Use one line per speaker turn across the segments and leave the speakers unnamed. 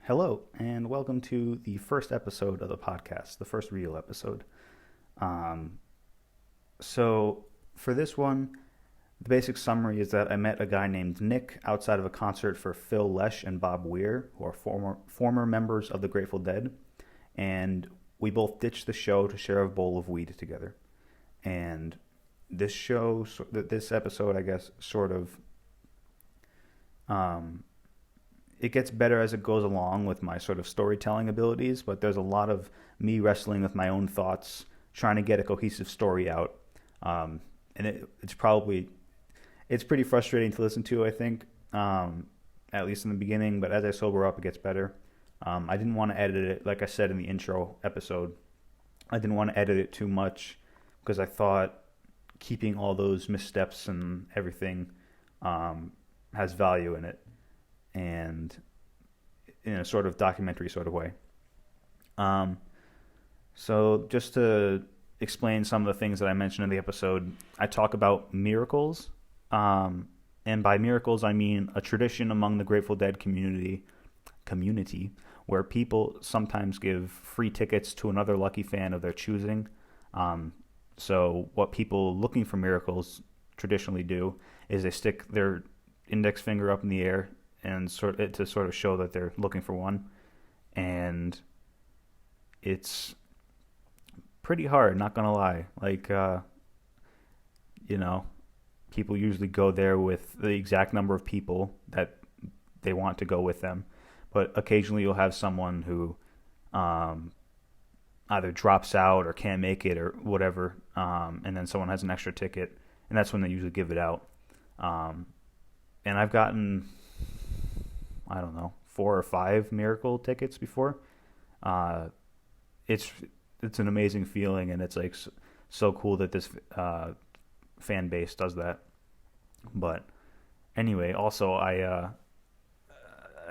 Hello, and welcome to the first episode of the podcast, the first real episode. Um, so, for this one, the basic summary is that I met a guy named Nick outside of a concert for Phil Lesh and Bob Weir, who are former members of the Grateful Dead, and we both ditched the show to share a bowl of weed together. And this episode, I guess, sort of it gets better as it goes along with my sort of storytelling abilities, but there's a lot of me wrestling with my own thoughts, trying to get a cohesive story out. And it's pretty frustrating to listen to, I think, at least in the beginning, but as I sober up, it gets better. I didn't want to edit it, like I said in the intro episode. I didn't want to edit it too much because I thought keeping all those missteps and everything has value in it, and in a sort of documentary sort of way. So just to explain some of the things that I mentioned in the episode, I talk about miracles, and by miracles I mean a tradition among the Grateful Dead community where people sometimes give free tickets to another lucky fan of their choosing. So what people looking for miracles traditionally do is they stick their index finger up in the air and to sort of show that they're looking for one. And it's pretty hard, not gonna lie. People usually go there with the exact number of people that they want to go with them, but occasionally you'll have someone who either drops out or can't make it or whatever, and then someone has an extra ticket, and that's when they usually give it out. And I've gotten, I don't know, 4 or 5 miracle tickets before. It's an amazing feeling, and it's like so cool that this fan base does that. But anyway, also I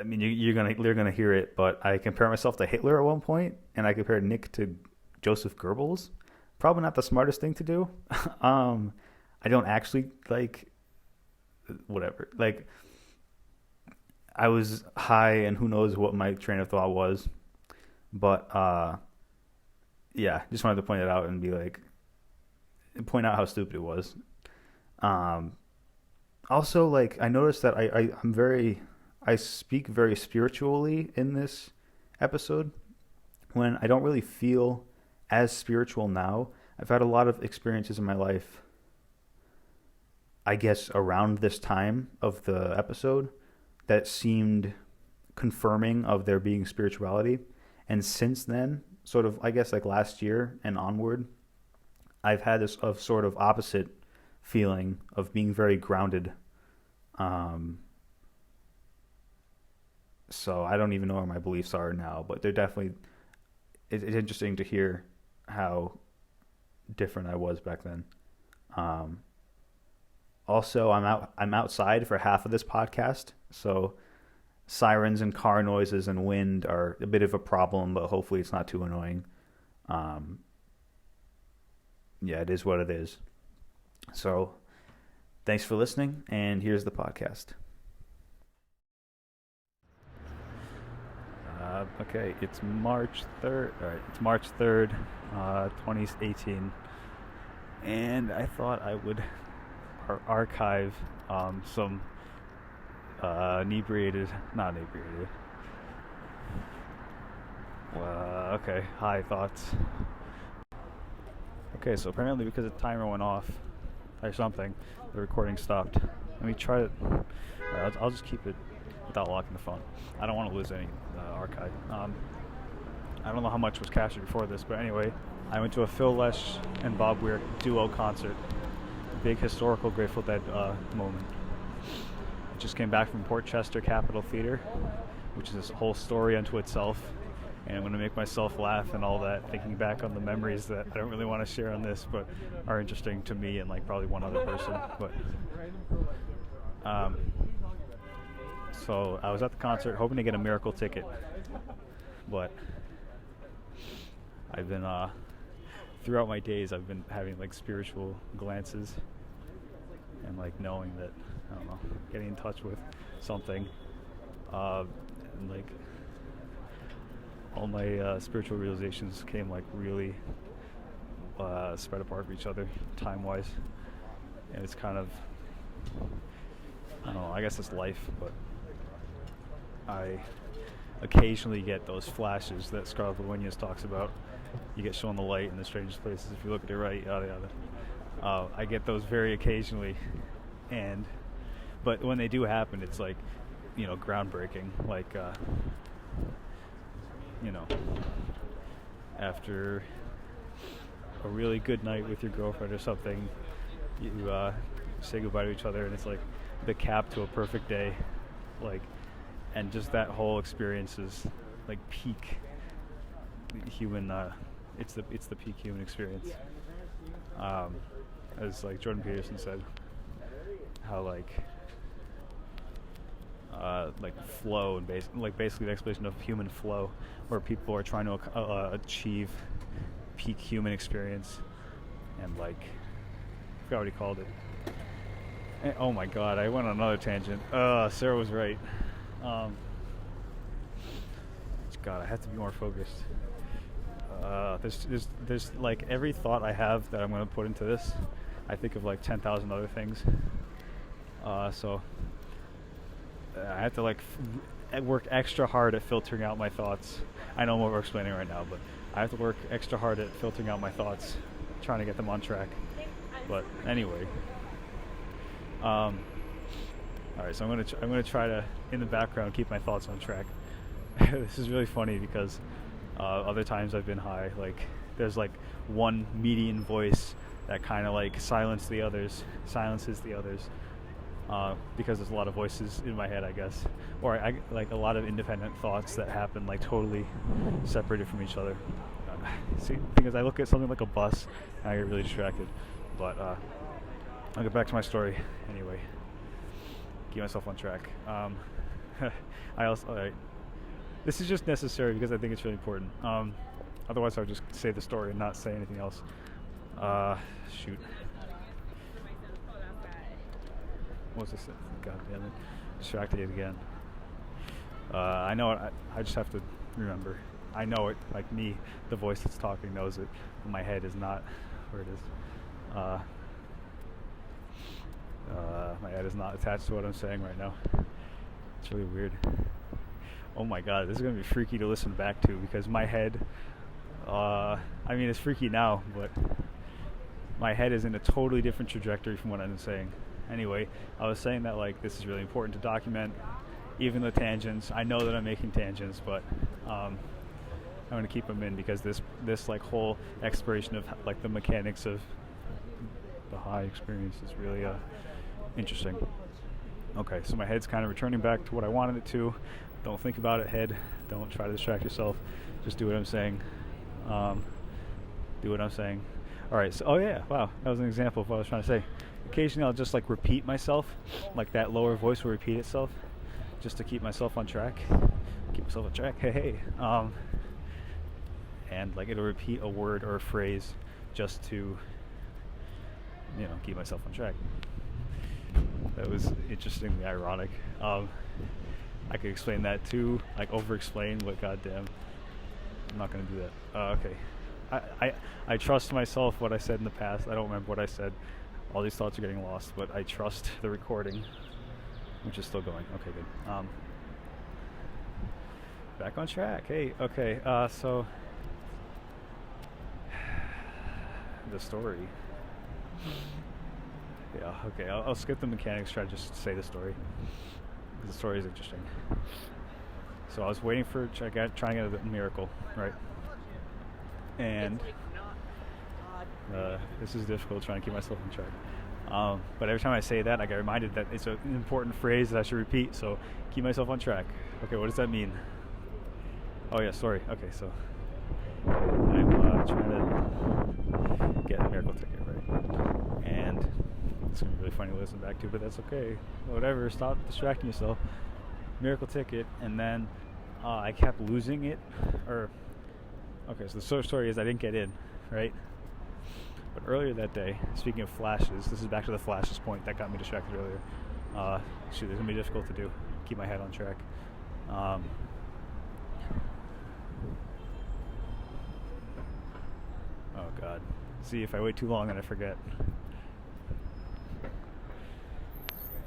mean you're gonna hear it, but I compare myself to Hitler at one point, and I compared Nick to Joseph Goebbels. Probably not the smartest thing to do. I don't actually whatever. I was high, and who knows what my train of thought was. But yeah, just wanted to point it out and point out how stupid it was. Also, I noticed that I speak very spiritually in this episode when I don't really feel as spiritual now. I've had a lot of experiences in my life, I guess, around this time of the episode that seemed confirming of there being spirituality. And since then, sort of, I guess, last year and onward, I've had this sort of opposite feeling of being very grounded. So I don't even know where my beliefs are now, but they're definitely, it's interesting to hear how different I was back then. Also, I'm outside for half of this podcast, so sirens and car noises and wind are a bit of a problem, but hopefully it's not too annoying. Yeah, it is what it is. So, thanks for listening, and here's the podcast. Okay, it's March 3rd. All right, it's March 3rd, 2018, and I thought I would archive some not inebriated. Okay, high thoughts. Okay, so apparently because the timer went off or something, the recording stopped. Let me try it. Right, I'll just keep it without locking the phone. I don't want to lose any archive. I don't know how much was captured before this, but anyway, I went to a Phil Lesh and Bob Weir duo concert. Big historical Grateful Dead moment. I just came back from Port Chester Capitol Theater, which is a whole story unto itself, and I'm going to make myself laugh and all that, thinking back on the memories that I don't really want to share on this, but are interesting to me and probably one other person. But so I was at the concert hoping to get a miracle ticket, but I've been throughout my days I've been having spiritual glances and knowing that, I don't know, getting in touch with something, and
all my spiritual realizations came like really spread apart from each other time-wise, and it's kind of, I don't know, I guess it's life, but I occasionally get those flashes that Scarlett Winius talks about. You get shown the light in the strangest places if you look at it right, yada yada. I get those very occasionally, but when they do happen, it's like, groundbreaking. Like, after a really good night with your girlfriend or something, you say goodbye to each other, and it's like the cap to a perfect day, like, and just that whole experience is like peak human. It's the peak human experience. As like Jordan Peterson said, how like flow and basically the explanation of human flow, where people are trying to achieve peak human experience, and like, I forgot what he called it. And, oh my god, I went on another tangent. Sarah was right. God, I have to be more focused. There's like every thought I have that I'm going to put into this, I think of like 10,000 other things. So I have to like work extra hard at filtering out my thoughts. I know what we're explaining right now, but I have to work extra hard at filtering out my thoughts, trying to get them on track. But anyway, all right. So I'm gonna try to, in the background, keep my thoughts on track. This is really funny because other times I've been high, like there's like one median voice that kind of like silences the others, because there's a lot of voices in my head, I guess, or I like a lot of independent thoughts that happen like totally separated from each other. See, because I look at something like a bus and I get really distracted. But I'll get back to my story anyway. Keep myself on track. All right. This is just necessary because I think it's really important. Otherwise, I would just say the story and not say anything else. Shoot. What's this? God damn it. Distracted again. I know it. I just have to remember. I know it. Like me, the voice that's talking knows it. But my head is not where it is. My head is not attached to what I'm saying right now. It's really weird. Oh my god, this is going to be freaky to listen back to, because my head, it's freaky now, but my head is in a totally different trajectory from what I'm saying. Anyway, I was saying that like this is really important to document, even the tangents. I know that I'm making tangents, but I'm going to keep them in, because this like whole exploration of like the mechanics of the high experience is really interesting. Okay, so my head's kind of returning back to what I wanted it to. Don't think about it, head. Don't try to distract yourself. Just do what I'm saying. Do what I'm saying. All right. So, oh yeah, wow, that was an example of what I was trying to say. Occasionally, I'll just like repeat myself, like that lower voice will repeat itself, just to keep myself on track. Keep myself on track. Hey. And like it'll repeat a word or a phrase just to, keep myself on track. That was interestingly ironic. I could explain that too, like over-explain, but goddamn, I'm not going to do that. Okay. I trust myself, what I said in the past. I don't remember what I said. All these thoughts are getting lost, but I trust the recording, which is still going. Okay, good. Back on track. Hey, okay, so the story. Yeah, okay, I'll skip the mechanics, try to just say the story. The story is interesting. So I was waiting for trying to get a miracle, right? And this is difficult, trying to keep myself on track. But every time I say that, I get reminded that it's an important phrase that I should repeat. So keep myself on track. Okay, what does that mean? Oh yeah, sorry. Okay, so I'm trying to get a miracle ticket, right? And it's going to be really funny to listen back to, but that's okay. Whatever, stop distracting yourself. Miracle ticket, and then I kept losing it. Okay, so the story is I didn't get in, right? But earlier that day, speaking of flashes, this is back to the flashes point that got me distracted earlier. It's going to be difficult to do. Keep my head on track. See, if I wait too long, then I forget.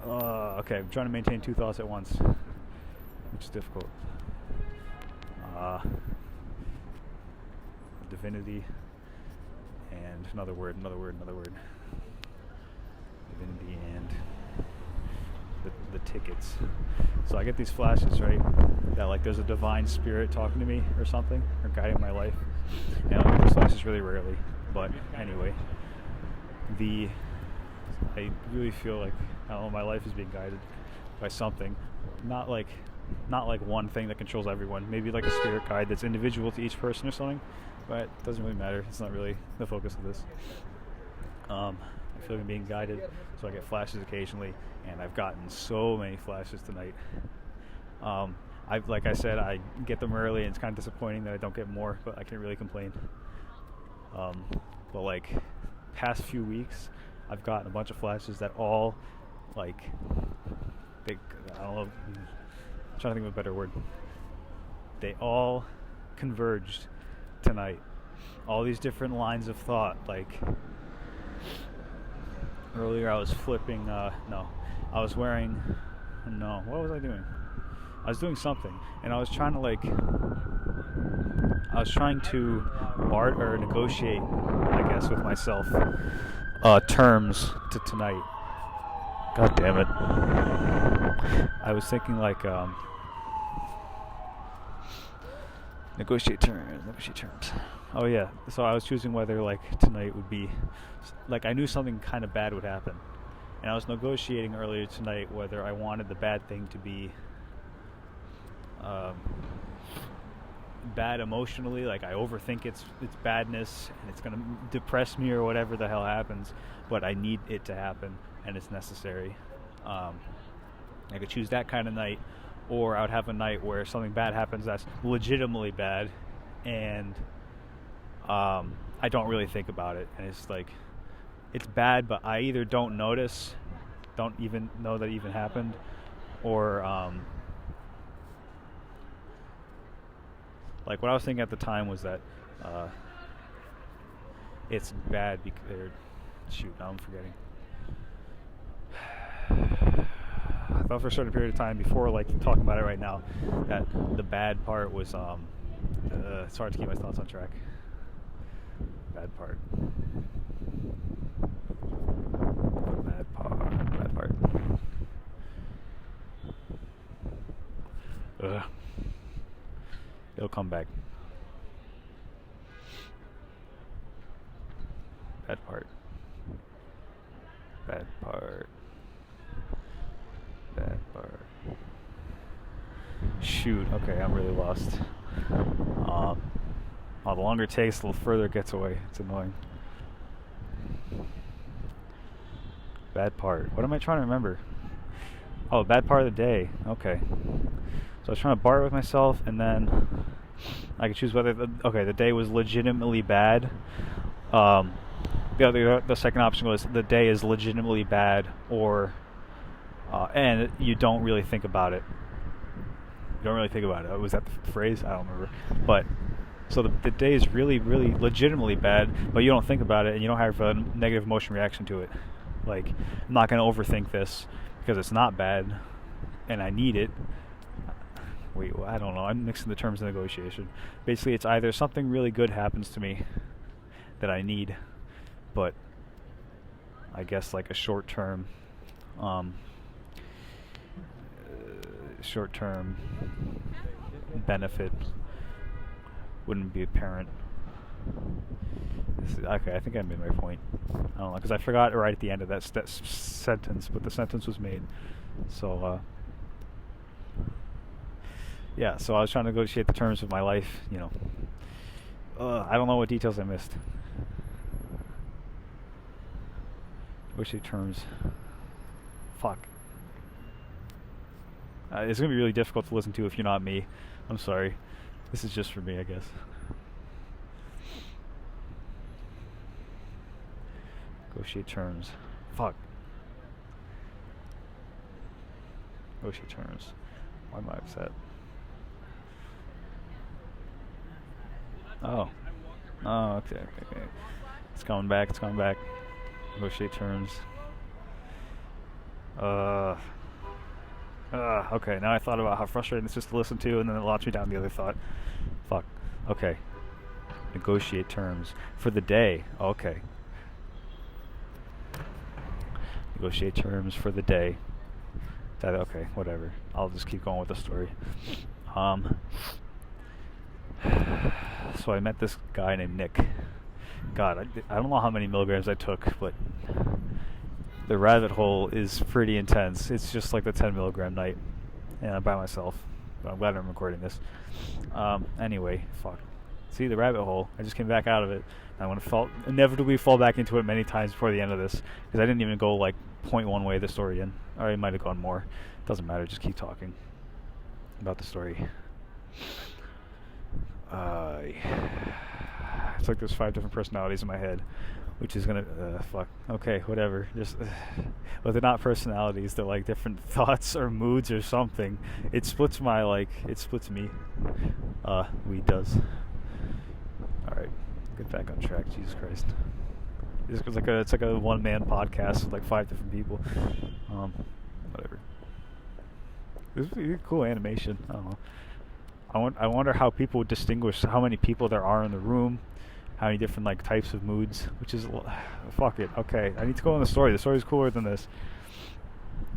Okay, I'm trying to maintain two thoughts at once, which is difficult. Divinity and another word. Divinity and the tickets. So I get these flashes, right? That like there's a divine spirit talking to me or something, or guiding my life. And I get these flashes really rarely. But anyway, I really feel like, I don't know, my life is being guided by something. Not like one thing that controls everyone. Maybe like a spirit guide that's individual to each person or something. But it doesn't really matter. It's not really the focus of this. I feel like I'm being guided, so I get flashes occasionally, and I've gotten so many flashes tonight. Like I said, I get them early, and it's kind of disappointing that I don't get more, but I can't really complain. But like past few weeks, I've gotten a bunch of flashes that all I don't know, I'm trying to think of a better word. They all converged tonight. All these different lines of thought. Like earlier I was flipping, what was I doing? I was doing something, and I was trying to barter or negotiate, I guess, with myself, terms to tonight. God damn it. I was thinking negotiate terms. Oh yeah, so I was choosing whether tonight would be, I knew something kind of bad would happen. And I was negotiating earlier tonight whether I wanted the bad thing to be bad emotionally, like I overthink its badness and it's going to depress me or whatever the hell happens, but I need it to happen and it's necessary. I could choose that kind of night, or I would have a night where something bad happens that's legitimately bad and I don't really think about it, and it's it's bad, but I either don't notice, don't even know that it even happened, or what I was thinking at the time was that it's bad because now I'm forgetting. I thought for a certain period of time before talking about it right now that the bad part was it's hard to keep my thoughts on track. Bad part. Ugh. It'll come back. Bad part. Shoot, okay, I'm really lost. The longer it takes, the further it gets away. It's annoying. Bad part. What am I trying to remember? Oh, bad part of the day. Okay. So I was trying to barter with myself, and then I could choose whether the day was legitimately bad. The second option was the day is legitimately bad, or and you don't really think about it. You don't really think about it. Was that the phrase? I don't remember. But so the day is really, really legitimately bad, but you don't think about it, and you don't have a negative emotion reaction to it. I'm not going to overthink this because it's not bad, and I need it. Wait, I don't know. I'm mixing the terms of negotiation. Basically, it's either something really good happens to me that I need, but I guess a short-term benefit wouldn't be apparent. Okay, I think I made my point. I don't know, because I forgot right at the end of that sentence, but the sentence was made. So, yeah, so I was trying to negotiate the terms of my life, I don't know what details I missed. Negotiate terms. Fuck. It's going to be really difficult to listen to if you're not me. I'm sorry. This is just for me, I guess. Negotiate terms. Fuck. Negotiate terms. Why am I upset? Oh, okay. It's coming back. It's coming back. Negotiate terms. Okay, now I thought about how frustrating this is to listen to, and then it launched me down the other thought. Fuck. Okay. Negotiate terms for the day. Okay. Negotiate terms for the day. Okay, whatever. I'll just keep going with the story. So I met this guy named Nick. God, I don't know how many milligrams I took, but the rabbit hole is pretty intense. It's just like the 10 milligram night, and I'm by myself. I'm glad I'm recording this. Anyway, fuck. See, the rabbit hole. I just came back out of it. I want to inevitably fall back into it many times before the end of this, because I didn't even go like 0.1 way the story in. Or I might have gone more. Doesn't matter. Just keep talking about the story. It's like there's 5 different personalities in my head, which is gonna fuck. Okay, whatever. Just, well, they're not personalities. They're like different thoughts or moods or something. It splits it splits me. Weed does. All right, get back on track. Jesus Christ. It's like a one-man podcast with like 5 different people. Whatever. This would be a cool animation. I don't know. I wonder how people would distinguish how many people there are in the room, how many different like types of moods, which is fuck it. Okay, I need to go on the story. The story's cooler than this.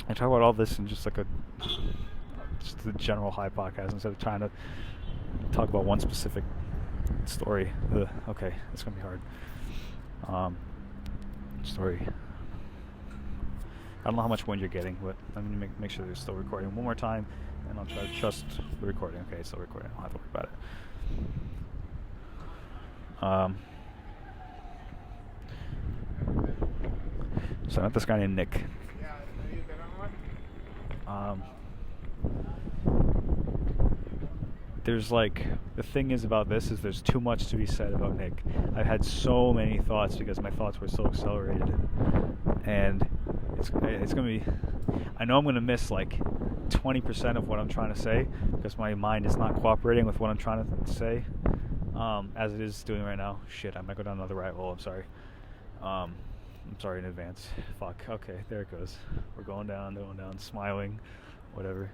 I talk about all this in just like just the general high podcast instead of trying to talk about one specific story. Okay, it's gonna be hard. Story. I don't know how much wind you're getting, but I'm gonna make sure they're still recording one more time, and I'll try to trust the recording. Okay, it's still recording. I don't have to worry about it. So I met this guy named Nick. There's like, the thing is about this is there's too much to be said about Nick. I've had so many thoughts because my thoughts were so accelerated, and it's gonna be, I know I'm gonna miss like 20% of what I'm trying to say because my mind is not cooperating with what I'm trying to say, as it is doing right now. Shit, I might go down another rabbit hole. I'm sorry. I'm sorry in advance. Fuck. Okay, there it goes. We're going down, smiling, whatever.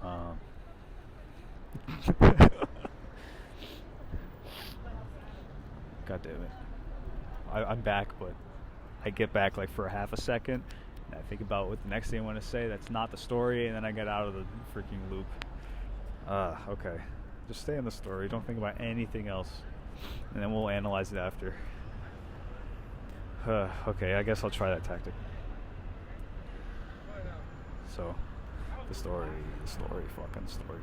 God damn it. I'm back, but I get back like for a half a second, and I think about what the next thing I want to say that's not the story, and then I get out of the freaking loop. Okay. Just stay in the story. Don't think about anything else, and then we'll analyze it after. Okay, I guess I'll try that tactic. So, the story, fucking story.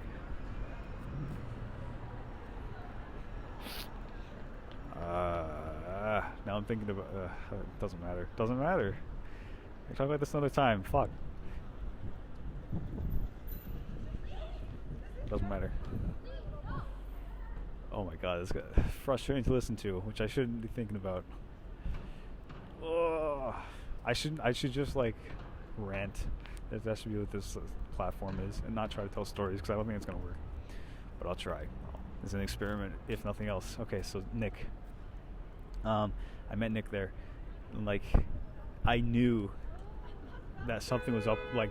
Now I'm thinking about, doesn't matter. I'll talk about this another time, fuck. Doesn't matter. Oh my god, this is frustrating to listen to, which I shouldn't be thinking about. I should just like rant. That should be what this platform is, and not try to tell stories, because I don't think it's going to work. But I'll try. It's an experiment, if nothing else. Okay, so Nick. I met Nick there. And, like, I knew that something was up, like,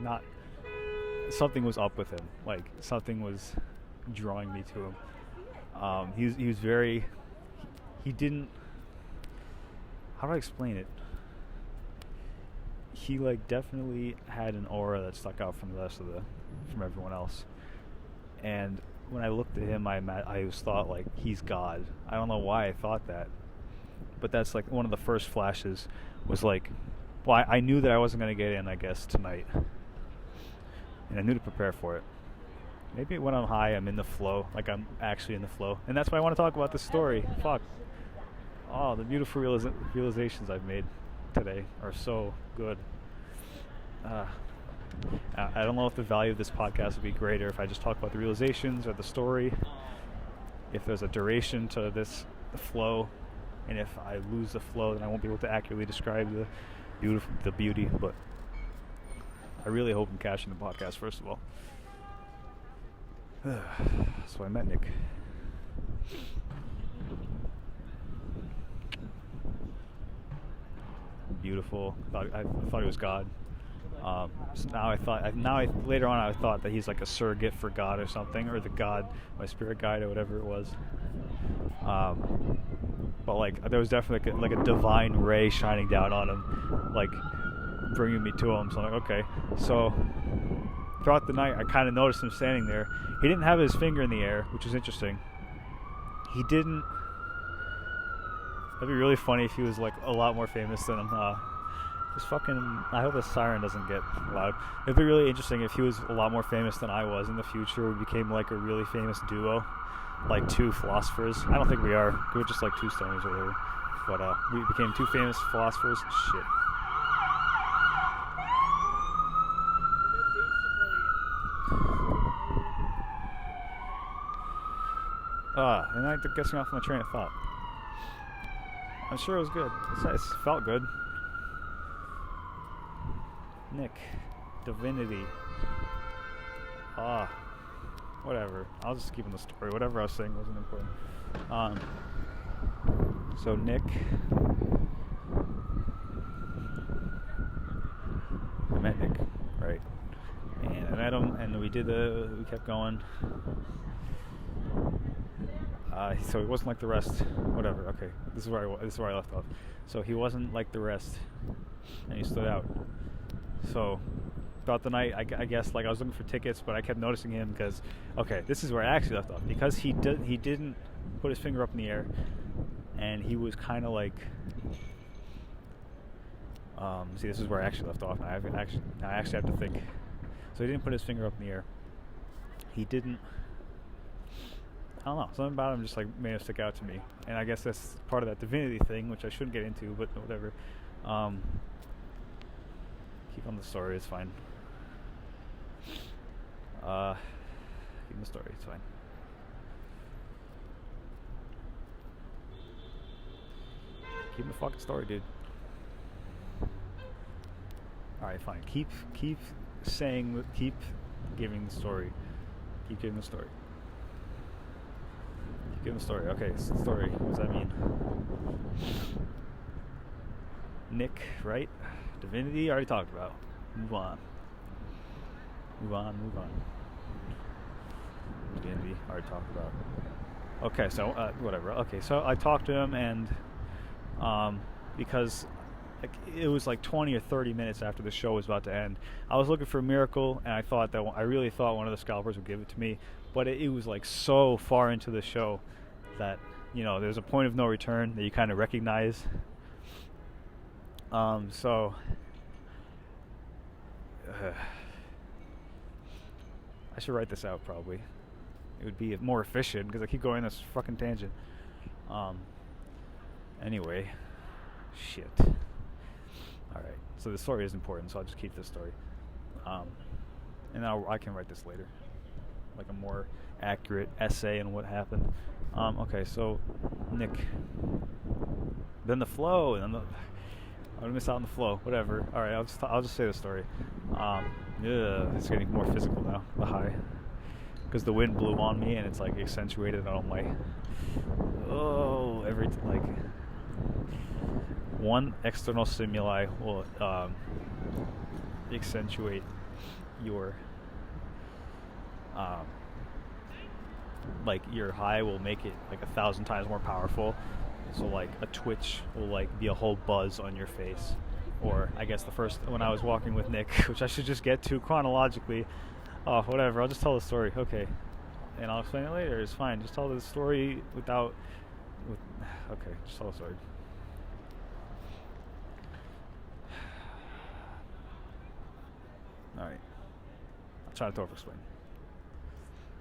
something was up with him. Like, something was drawing me to him. He was very, he didn't, how do I explain it? He like definitely had an aura that stuck out from the rest of from everyone else. And when I looked at him, I always thought like he's God. I don't know why I thought that, but that's like one of the first flashes was like, well, I knew that I wasn't going to get in, I guess, tonight, and I knew to prepare for it. Maybe when I'm high, I'm in the flow, like I'm actually in the flow, and that's why I want to talk about this story. Fuck. Oh, the beautiful realizations I've made today are so good. I don't know if the value of this podcast would be greater if I just talk about the realizations or the story, if there's a duration to this flow, and if I lose the flow, then I won't be able to accurately describe the beauty. But I really hope I'm cashing the podcast, first of all. So I met Nick. beautiful. I thought he was God. So later on I thought that he's like a surrogate for God or something, or the God, my spirit guide or whatever it was. But like there was definitely like a divine ray shining down on him, like bringing me to him. So I'm like, okay. So throughout the night, I kind of noticed him standing there. He didn't have his finger in the air, which was interesting. He didn't. That'd be really funny if he was like a lot more famous than him. This fucking. I hope his siren doesn't get loud. It'd be really interesting if he was a lot more famous than I was in the future. We became like a really famous duo, like two philosophers. I don't think we are. We're just like two stoners or whatever. But we became two famous philosophers. Shit. And I gets me off my train of thought. I'm sure it was good. It felt good. Nick. Divinity. Whatever. I'll just keep in the story. Whatever I was saying wasn't important. So Nick. I met Nick, right? And I met him, and we kept going. So he wasn't like the rest. Whatever. Okay, this is where I left off. So he wasn't like the rest, and he stood out. So throughout the night, I guess like I was looking for tickets, but I kept noticing him because, okay, this is where I actually left off, because he didn't put his finger up in the air, and he was kind of like. See, this is where I actually left off. I actually have to think. So he didn't put his finger up in the air. He didn't. I don't know, something about him just like made him stick out to me, and I guess that's part of that divinity thing, which I shouldn't get into, but whatever. Keep on the story, it's fine. Keep on the story, it's fine. Keep the fucking story, dude. Alright, fine. Keep giving the story. Keep giving the story. Give him a story. Okay, story. What does that mean? Nick, right? Divinity, already talked about. Move on. Divinity, already talked about. Okay, so, whatever. Okay, so I talked to him, and, because it was like 20 or 30 minutes after the show was about to end, I was looking for a miracle, and I really thought one of the scalpers would give it to me, but it was like so far into the show that, there's a point of no return that you kind of recognize. So I should write this out probably. It would be more efficient because I keep going this fucking tangent. Anyway, shit. Alright, so the story is important, so I'll just keep this story. And I can write this later. Like a more accurate essay on what happened. Okay, so Nick. Then the flow, and I'm gonna miss out on the flow. Whatever. All right, I'll just say the story. It's getting more physical now. The high, because the wind blew on me, and it's like accentuated on my. One external stimuli will accentuate your. Like your high will make it like 1,000 times more powerful. So like a twitch will like be a whole buzz on your face. Or I guess when I was walking with Nick, which I should just get to chronologically. Oh, whatever. I'll just tell the story. Okay, and I'll explain it later. It's fine. Just tell the story okay, just tell the story. All right. I'll try to over-explain.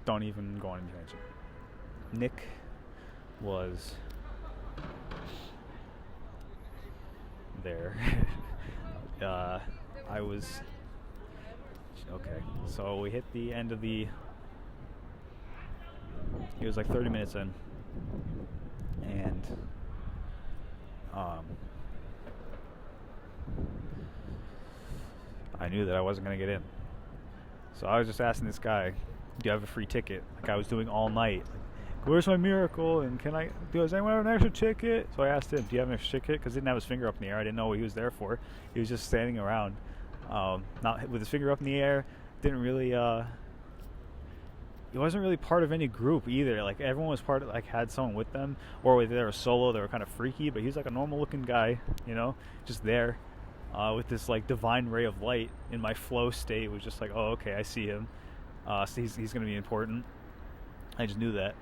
Don't even go on any tangent. Nick was there. I was okay. So we hit the end of it was like 30 minutes in, and I knew that I wasn't gonna get in. So I was just asking this guy, do you have a free ticket? Like I was doing all night, where's my miracle? And does anyone have an extra ticket? So I asked him, do you have an extra ticket? Because he didn't have his finger up in the air. I didn't know what he was there for. He was just standing around, not with his finger up in the air. Didn't really, he wasn't really part of any group either. Like, everyone was part of, like, had someone with them, or whether they were solo, they were kind of freaky, but he was like a normal looking guy, you know, just there, with this like divine ray of light. In my flow state was just like, oh, okay, I see him. So he's going to be important. I just knew that.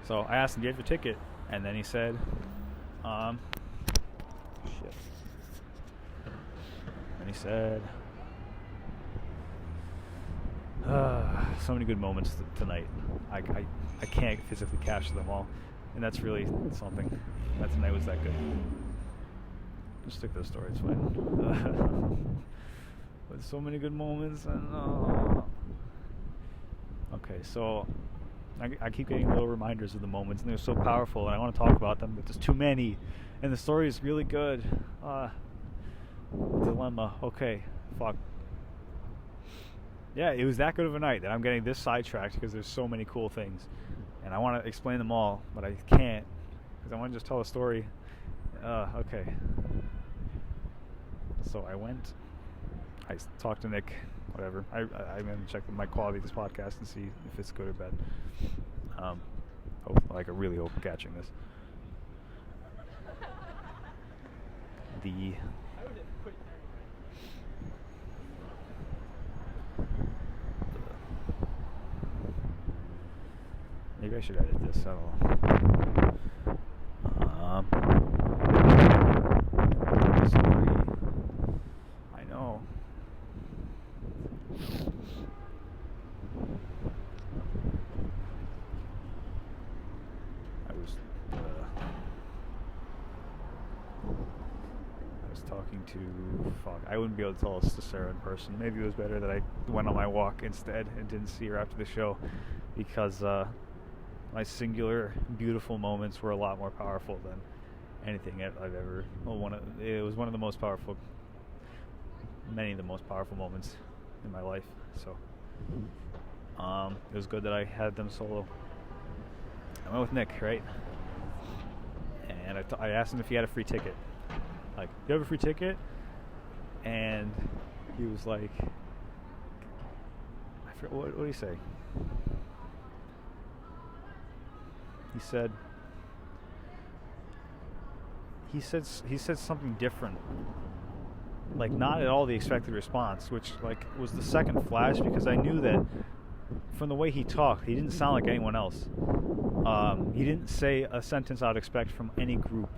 So I asked him, do you have your ticket? And then he said, shit. And he said, so many good moments tonight. I can't physically capture them all, and that's really something. That tonight was that good. Just stick to the story, it's fine. With so many good moments, and okay, so I keep getting little reminders of the moments, and they're so powerful, and I want to talk about them, but there's too many, and the story is really good. Dilemma. Okay, fuck. Yeah, it was that good of a night that I'm getting this sidetracked because there's so many cool things, and I want to explain them all, but I can't because I want to just tell a story. Okay. So I talked to Nick, whatever. I'm going to check my quality of this podcast and see if it's good or bad. I really hope I'm catching this. Maybe I should edit this. I don't know. Sorry. I know. I was talking to... Fuck. I wouldn't be able to tell this to Sarah in person. Maybe it was better that I went on my walk instead and didn't see her after the show, because my singular beautiful moments were a lot more powerful than anything I've ever... it was one of the most powerful... many of the most powerful moments in my life. So it was good that I had them solo. I went with Nick, right? And I asked him if he had a free ticket. Like, you have a free ticket? And he was like... I forget, what did he say? He said something different, like not at all the expected response, which like was the second flash, because I knew that from the way he talked, he didn't sound like anyone else. He didn't say a sentence I'd expect from any group,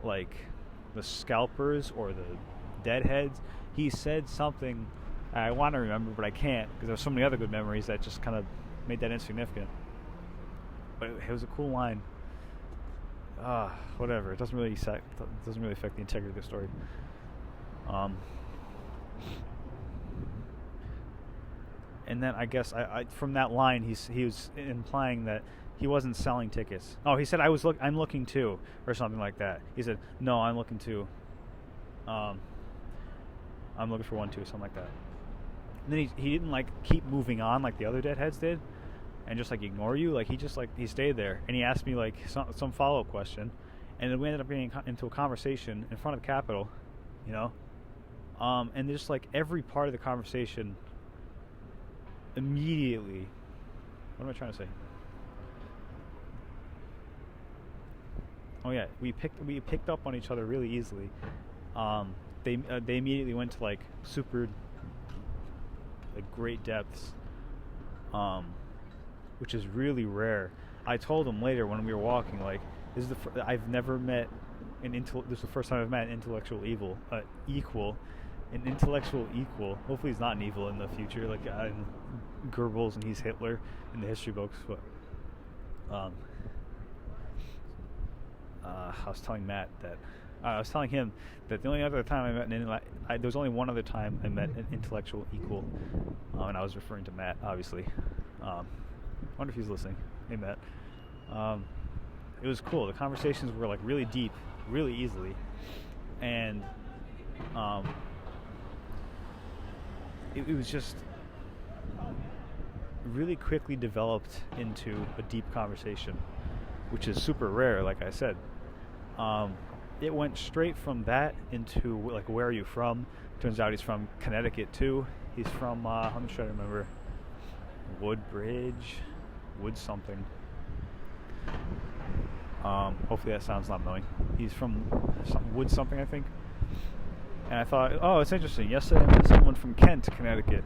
like the Scalpers or the Deadheads. He said something I want to remember, but I can't because there's so many other good memories that just kind of made that insignificant. But it was a cool line. Whatever. It doesn't really affect the integrity of the story. And then I guess I from that line he was implying that he wasn't selling tickets. Oh, he said I'm looking too, or something like that. He said, no, I'm looking too. I'm looking for one too, something like that. And then he didn't like keep moving on like the other Deadheads did, and just like ignore you. Like he stayed there, and he asked me like some follow-up question, and then we ended up getting into a conversation in front of the Capitol, you know. And just like every part of the conversation, immediately, what am I trying to say? Oh yeah, we picked up on each other really easily. They immediately went to like super like great depths, which is really rare. I told him later when we were walking, like, this is I've never met this is the first time I've met an intellectual equal. An intellectual equal. Hopefully he's not an evil in the future, like in Goebbels and he's Hitler in the history books. But I was telling Matt that I was telling him that the only other time I met there was only one other time I met an intellectual equal, and I was referring to Matt, obviously. I wonder if he's listening. Hey, Matt. It was cool. The conversations were like really deep, really easily, and it was just really quickly developed into a deep conversation, which is super rare, like I said. It went straight from that into, like, where are you from? Turns out he's from Connecticut, too. He's from, I'm trying to remember, Woodbridge, Wood something. Hopefully that sounds not annoying. He's from Wood something, I think. And I thought, oh, it's interesting. Yesterday I met someone from Kent, Connecticut.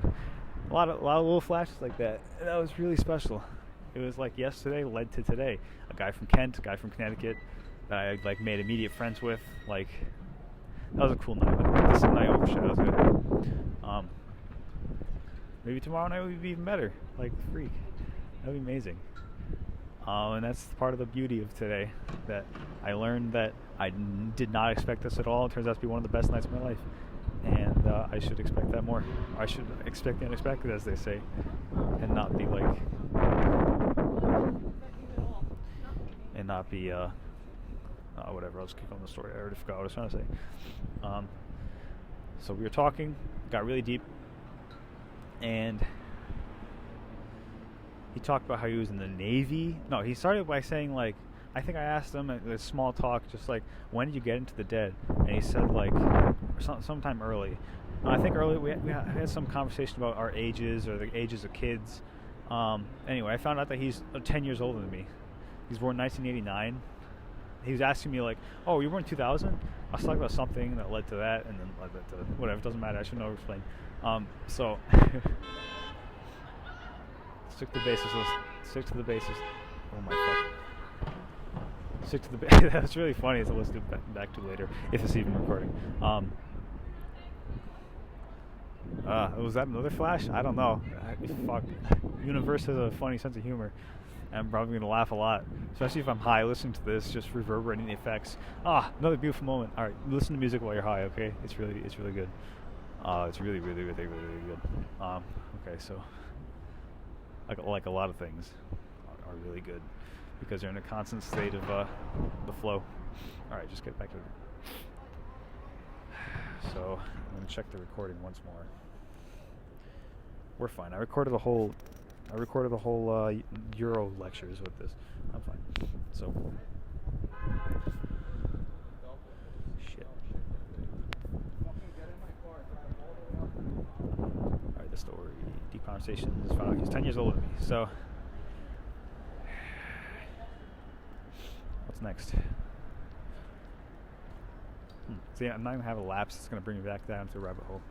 A lot of little flashes like that. And that was really special. It was like yesterday led to today. A guy from Kent, a guy from Connecticut that I like made immediate friends with. Like, that was a cool night. Like, this night overshadows it. Maybe tomorrow night will be even better. Like, freak. That'd be amazing. And that's part of the beauty of today, that I learned that I did not expect this at all. It turns out to be one of the best nights of my life, and I should expect that more. I should expect the unexpected, as they say, and not be like, whatever. I'll just keep on the story. I already forgot what I was trying to say. So we were talking, got really deep, and he talked about how he was in the Navy. No, he started by saying, like, I think I asked him at a small talk, just like, when did you get into the dead? And he said, like, sometime early. I think early we had some conversation about our ages or the ages of kids. Anyway, I found out that he's 10 years older than me. He's born 1989. He was asking me, like, oh, you were born 2000? I was talking about something that led to that, and then led to whatever. It doesn't matter. I should know explain. So... Stick to the basis. Stick to the basis. Oh my fuck. Stick to the basis. That's really funny. So let's do back to later, if it's even recording. Was that another flash? I don't know. Fuck. Universe has a funny sense of humor. I'm probably going to laugh a lot, especially if I'm high listening to this, just reverberating the effects. Another beautiful moment. All right, listen to music while you're high, okay? It's really good. It's really good. Okay, so... Like a lot of things are really good because they're in a constant state of the flow. All right, just get back to it. So I'm going to check the recording once more. We're fine. I recorded the whole Euro lectures with this. I'm fine. So shit. All right, the story. Deep conversation is found. He's 10 years older than me. So what's next? See, I'm not gonna have a lapse. It's gonna bring me back down to a rabbit hole.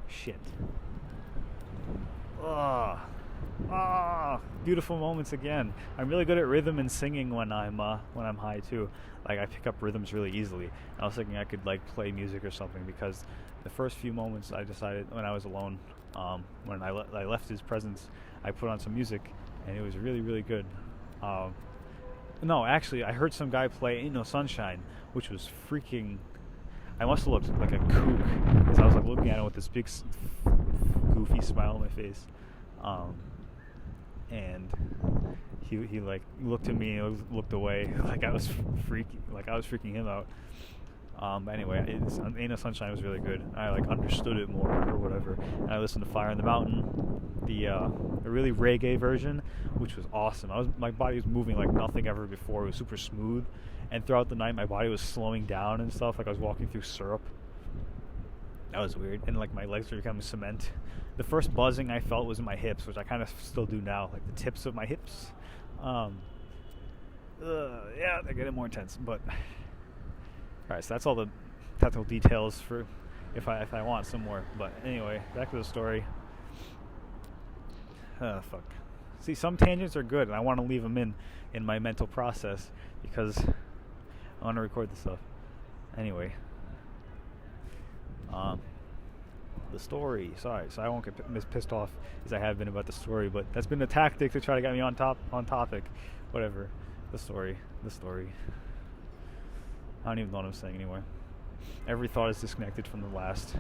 Shit. Beautiful moments again. I'm really good at rhythm and singing when I'm high too. Like, I pick up rhythms really easily. I was thinking I could like play music or something, because the first few moments I decided when I was alone, when I left his presence, I put on some music and it was really, really good. No, actually, I heard some guy play Ain't No Sunshine, which was freaking... I must have looked like a kook, because I was like looking at him with this big goofy smile on my face. And he like looked at me and looked away like I was freaking him out. Anyway, Ain't No Sunshine was really good. I like understood it more or whatever. And I listened to Fire in the Mountain, the really reggae version, which was awesome. My body was moving like nothing ever before. It was super smooth, and throughout the night my body was slowing down and stuff, like I was walking through syrup. That was weird. And like my legs were becoming cement. The first buzzing I felt was in my hips, which I kind of still do now, like the tips of my hips. Yeah, they're getting more intense. But all right, so that's all the technical details for if I want some more. But anyway, back to the story. Fuck. See, some tangents are good, and I want to leave them in my mental process because I want to record the stuff. Anyway, the story. Sorry, so I won't get pissed off as I have been about the story, but that's been a tactic to try to get me on topic. Whatever. The story. I don't even know what I'm saying anymore. Every thought is disconnected from the last,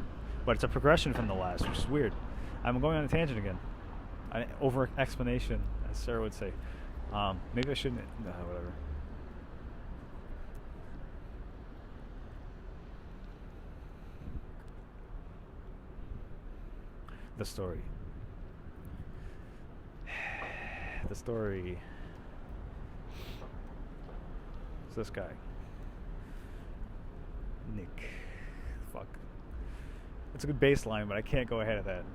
but it's a progression from the last, which is weird. I'm going on a tangent again. Over explanation, as Sarah would say. Maybe I shouldn't. Whatever. The story. The story. It's this guy. Nick. Fuck. It's a good baseline, but I can't go ahead of that.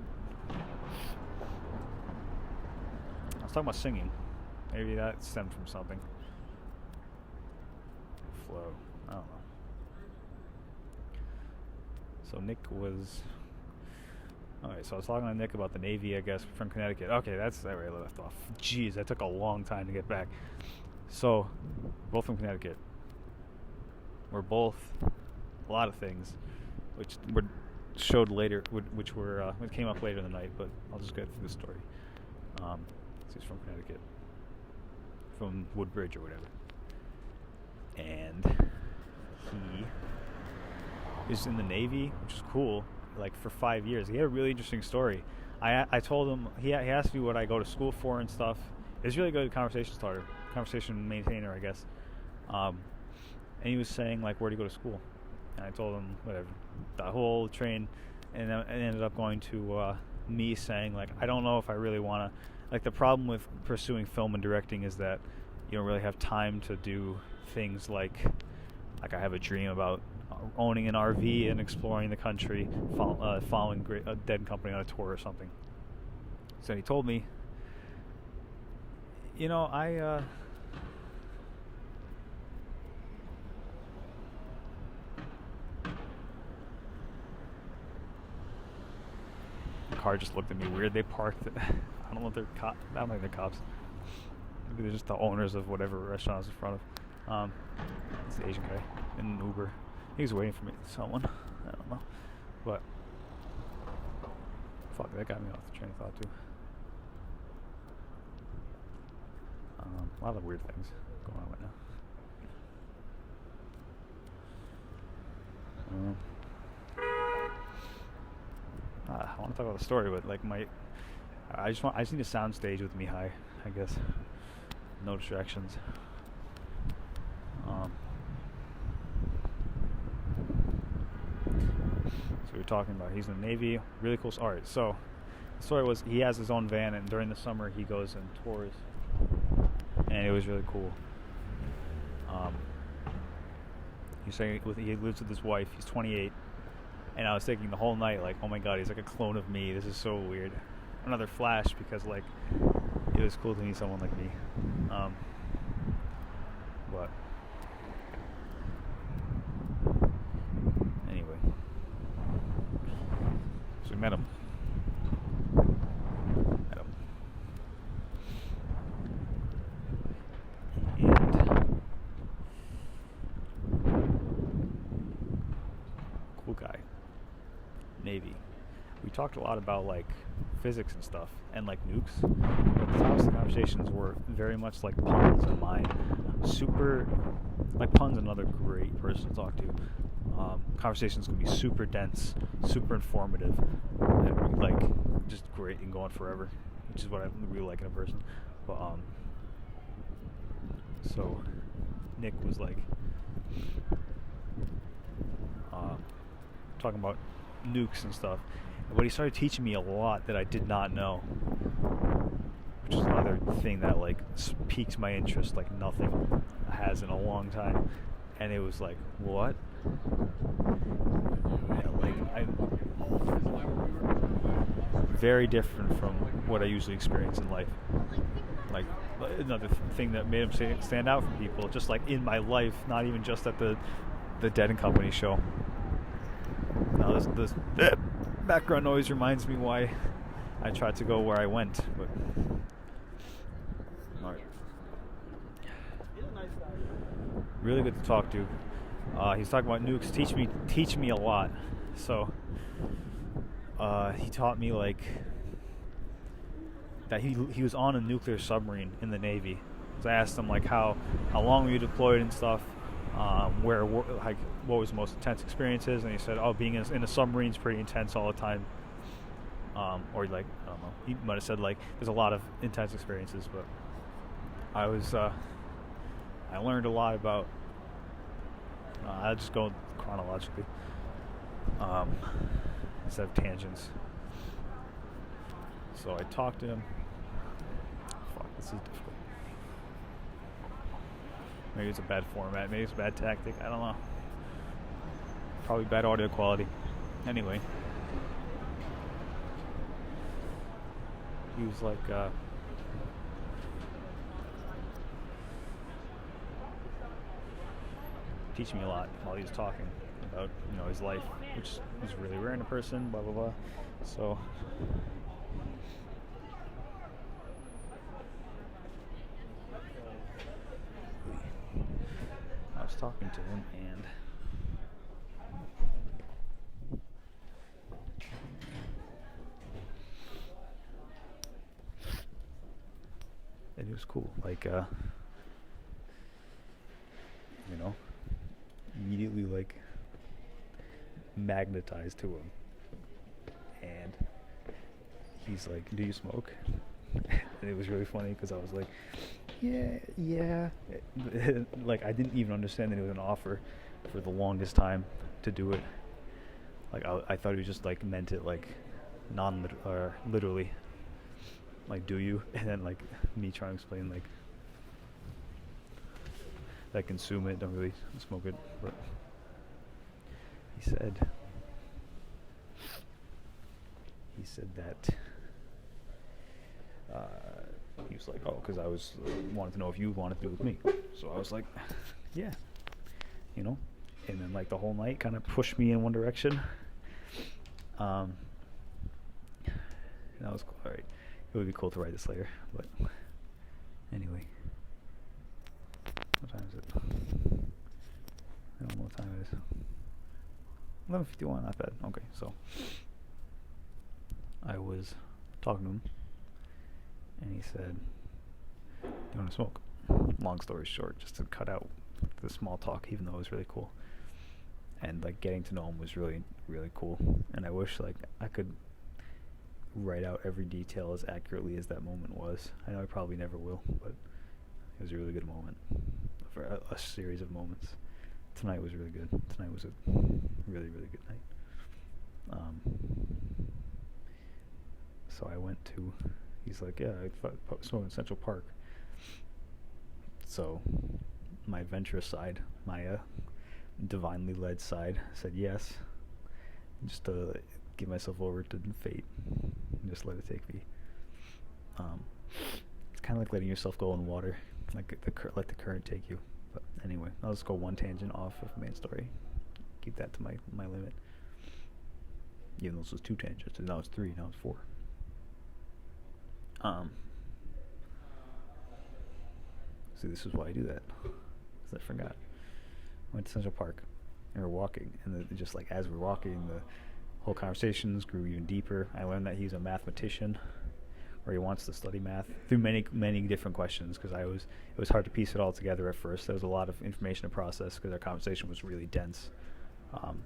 I was talking about singing. Maybe that stemmed from something. Flow. I don't know. So Nick was... Alright, so I was talking to Nick about the Navy, I guess, from Connecticut. Okay, that's where I left off. Jeez, that took a long time to get back. So, both from Connecticut. We're both a lot of things, which were showed later, which came up later in the night, but I'll just get through the story. He's from Connecticut. From Woodbridge or whatever. And he is in the Navy, which is cool. Like for 5 years, he had a really interesting story. I told him he asked me what I go to school for and stuff. It was really good conversation starter, conversation maintainer, I guess. And he was saying like, where do you go to school? And I told him whatever, the whole train, and then it ended up going to me saying like, I don't know if I really want to. Like the problem with pursuing film and directing is that you don't really have time to do things like I have a dream about owning an RV and exploring the country, following a dead company on a tour or something. So he told me, the car just looked at me weird. They parked it. I don't know if they're I don't think they're cops. Maybe they're just the owners of whatever restaurant I was in front of. It's the Asian guy in an Uber. He was waiting for me, someone. I don't know. But, fuck, that got me off the train of thought, too. A lot of weird things going on right now. I want to talk about the story, but, like, I just need a sound stage with me high, I guess. No distractions. So we were talking about he's in the Navy, really cool. Alright, so the story was he has his own van, and during the summer he goes and tours, and it was really cool. He's saying he lives with his wife. He's 28, and I was thinking the whole night like, oh my god, he's like a clone of me. This is so weird. Another flash because like it was cool to meet someone like me. But anyway, so we met him. And cool guy. Navy. We talked a lot about like physics and stuff and like nukes, but the topics of the conversations were very much like puns and mine. Super, like Pun's another great person to talk to. Conversations can be super dense, super informative, and like just great and going forever, which is what I really like in a person. But so Nick was like talking about nukes and stuff, but he started teaching me a lot that I did not know, which is another thing that like piques my interest like nothing has in a long time. And it was like, what? Yeah, like very different from what I usually experience in life. Like another thing that made him stand out from people, just like in my life, not even just at the Dead and Company show. Now this background noise reminds me why I tried to go where I went, but all right. Really good to talk to. He's talking about nukes. Teach me a lot. So he taught me like that he was on a nuclear submarine in the Navy. So I asked him like how long were you deployed and stuff, where like what was the most intense experiences, and he said, oh, being in a submarine's pretty intense all the time. Or like I don't know, he might have said like there's a lot of intense experiences, but I learned a lot about. I'll just go chronologically instead of tangents. So I talked to him. Fuck, this is difficult. Maybe it's a bad format. Maybe it's a bad tactic. I don't know. Probably bad audio quality. Anyway. He was like, teaching me a lot while he was talking about, his life, which is really rare in a person, blah, blah, blah. So, I was talking to him, and it was cool, like, immediately, like, magnetized to him. And he's like, do you smoke? And it was really funny because I was like, yeah. Like, I didn't even understand that it was an offer for the longest time to do it. Like, I thought he just, like, meant it, like, literally. Like, do you? And then, like, me trying to explain, like, that I consume it, don't really smoke it. But he said that he was like, oh, because I wanted to know if you wanted to do it with me. So I was like, yeah, And then, like, the whole night kind of pushed me in one direction. And that was cool. All right, it would be cool to write this later, but anyway. What time is it? I don't know what time it is. 11:51, not bad. Okay, so I was talking to him, and he said, do you want to smoke? Long story short, just to cut out the small talk, even though it was really cool. And, like, getting to know him was really, really cool. And I wish, like, I could write out every detail as accurately as that moment was. I know I probably never will, but it was a really good moment. For a series of moments. Tonight was really good. Tonight was a really, really good night. So I went to, he's like, yeah, I smoke in Central Park. So my adventurous side, my divinely led side, said yes, just to give myself over to fate and just let it take me. It's kind of like letting yourself go in water. Let the current take you. But anyway, I'll just go one tangent off of the main story. Keep that to my limit. Even though this was 2 tangents, and now it's 3, now it's 4. See, this is why I do that. Because I forgot. Went to Central Park, and we're walking, and just like as we're walking, the whole conversations grew even deeper. I learned that he's a mathematician, or he wants to study math through many, many different questions, because it was hard to piece it all together at first. There was a lot of information to process because our conversation was really dense.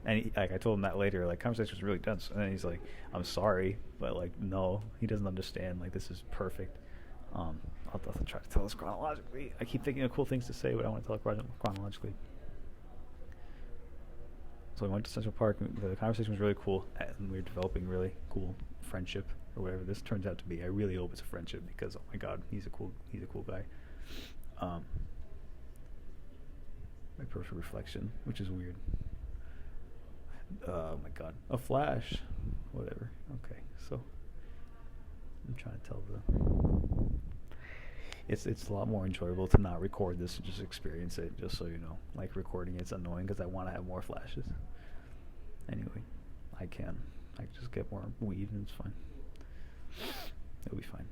And I told him that later, like, conversation was really dense. And then he's like, I'm sorry, but, like, no, he doesn't understand. Like, this is perfect. I'll try to tell this chronologically. I keep thinking of cool things to say, but I want to tell it chronologically. So we went to Central Park. The conversation was really cool, and we were developing really cool friendship, or whatever this turns out to be. I really hope it's a friendship, because, oh my God, he's a cool guy. My perfect reflection, which is weird. Oh my God, a flash, whatever. Okay, so I'm trying to tell it's a lot more enjoyable to not record this and just experience it, just so you know. Like, recording it's annoying because I want to have more flashes. Anyway, I can just get more weed and it's fine. It'll be fine.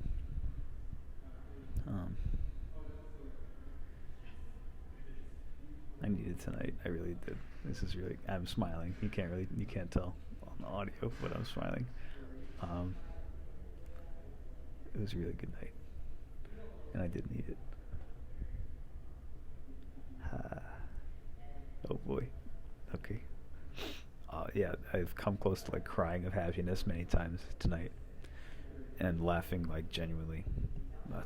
I needed tonight. I really did. This is really. I'm smiling. You can't tell on the audio, but I'm smiling. It was a really good night, and I did need it. Oh boy. Okay. Yeah, I've come close to, like, crying of happiness many times tonight, and laughing, like, genuinely.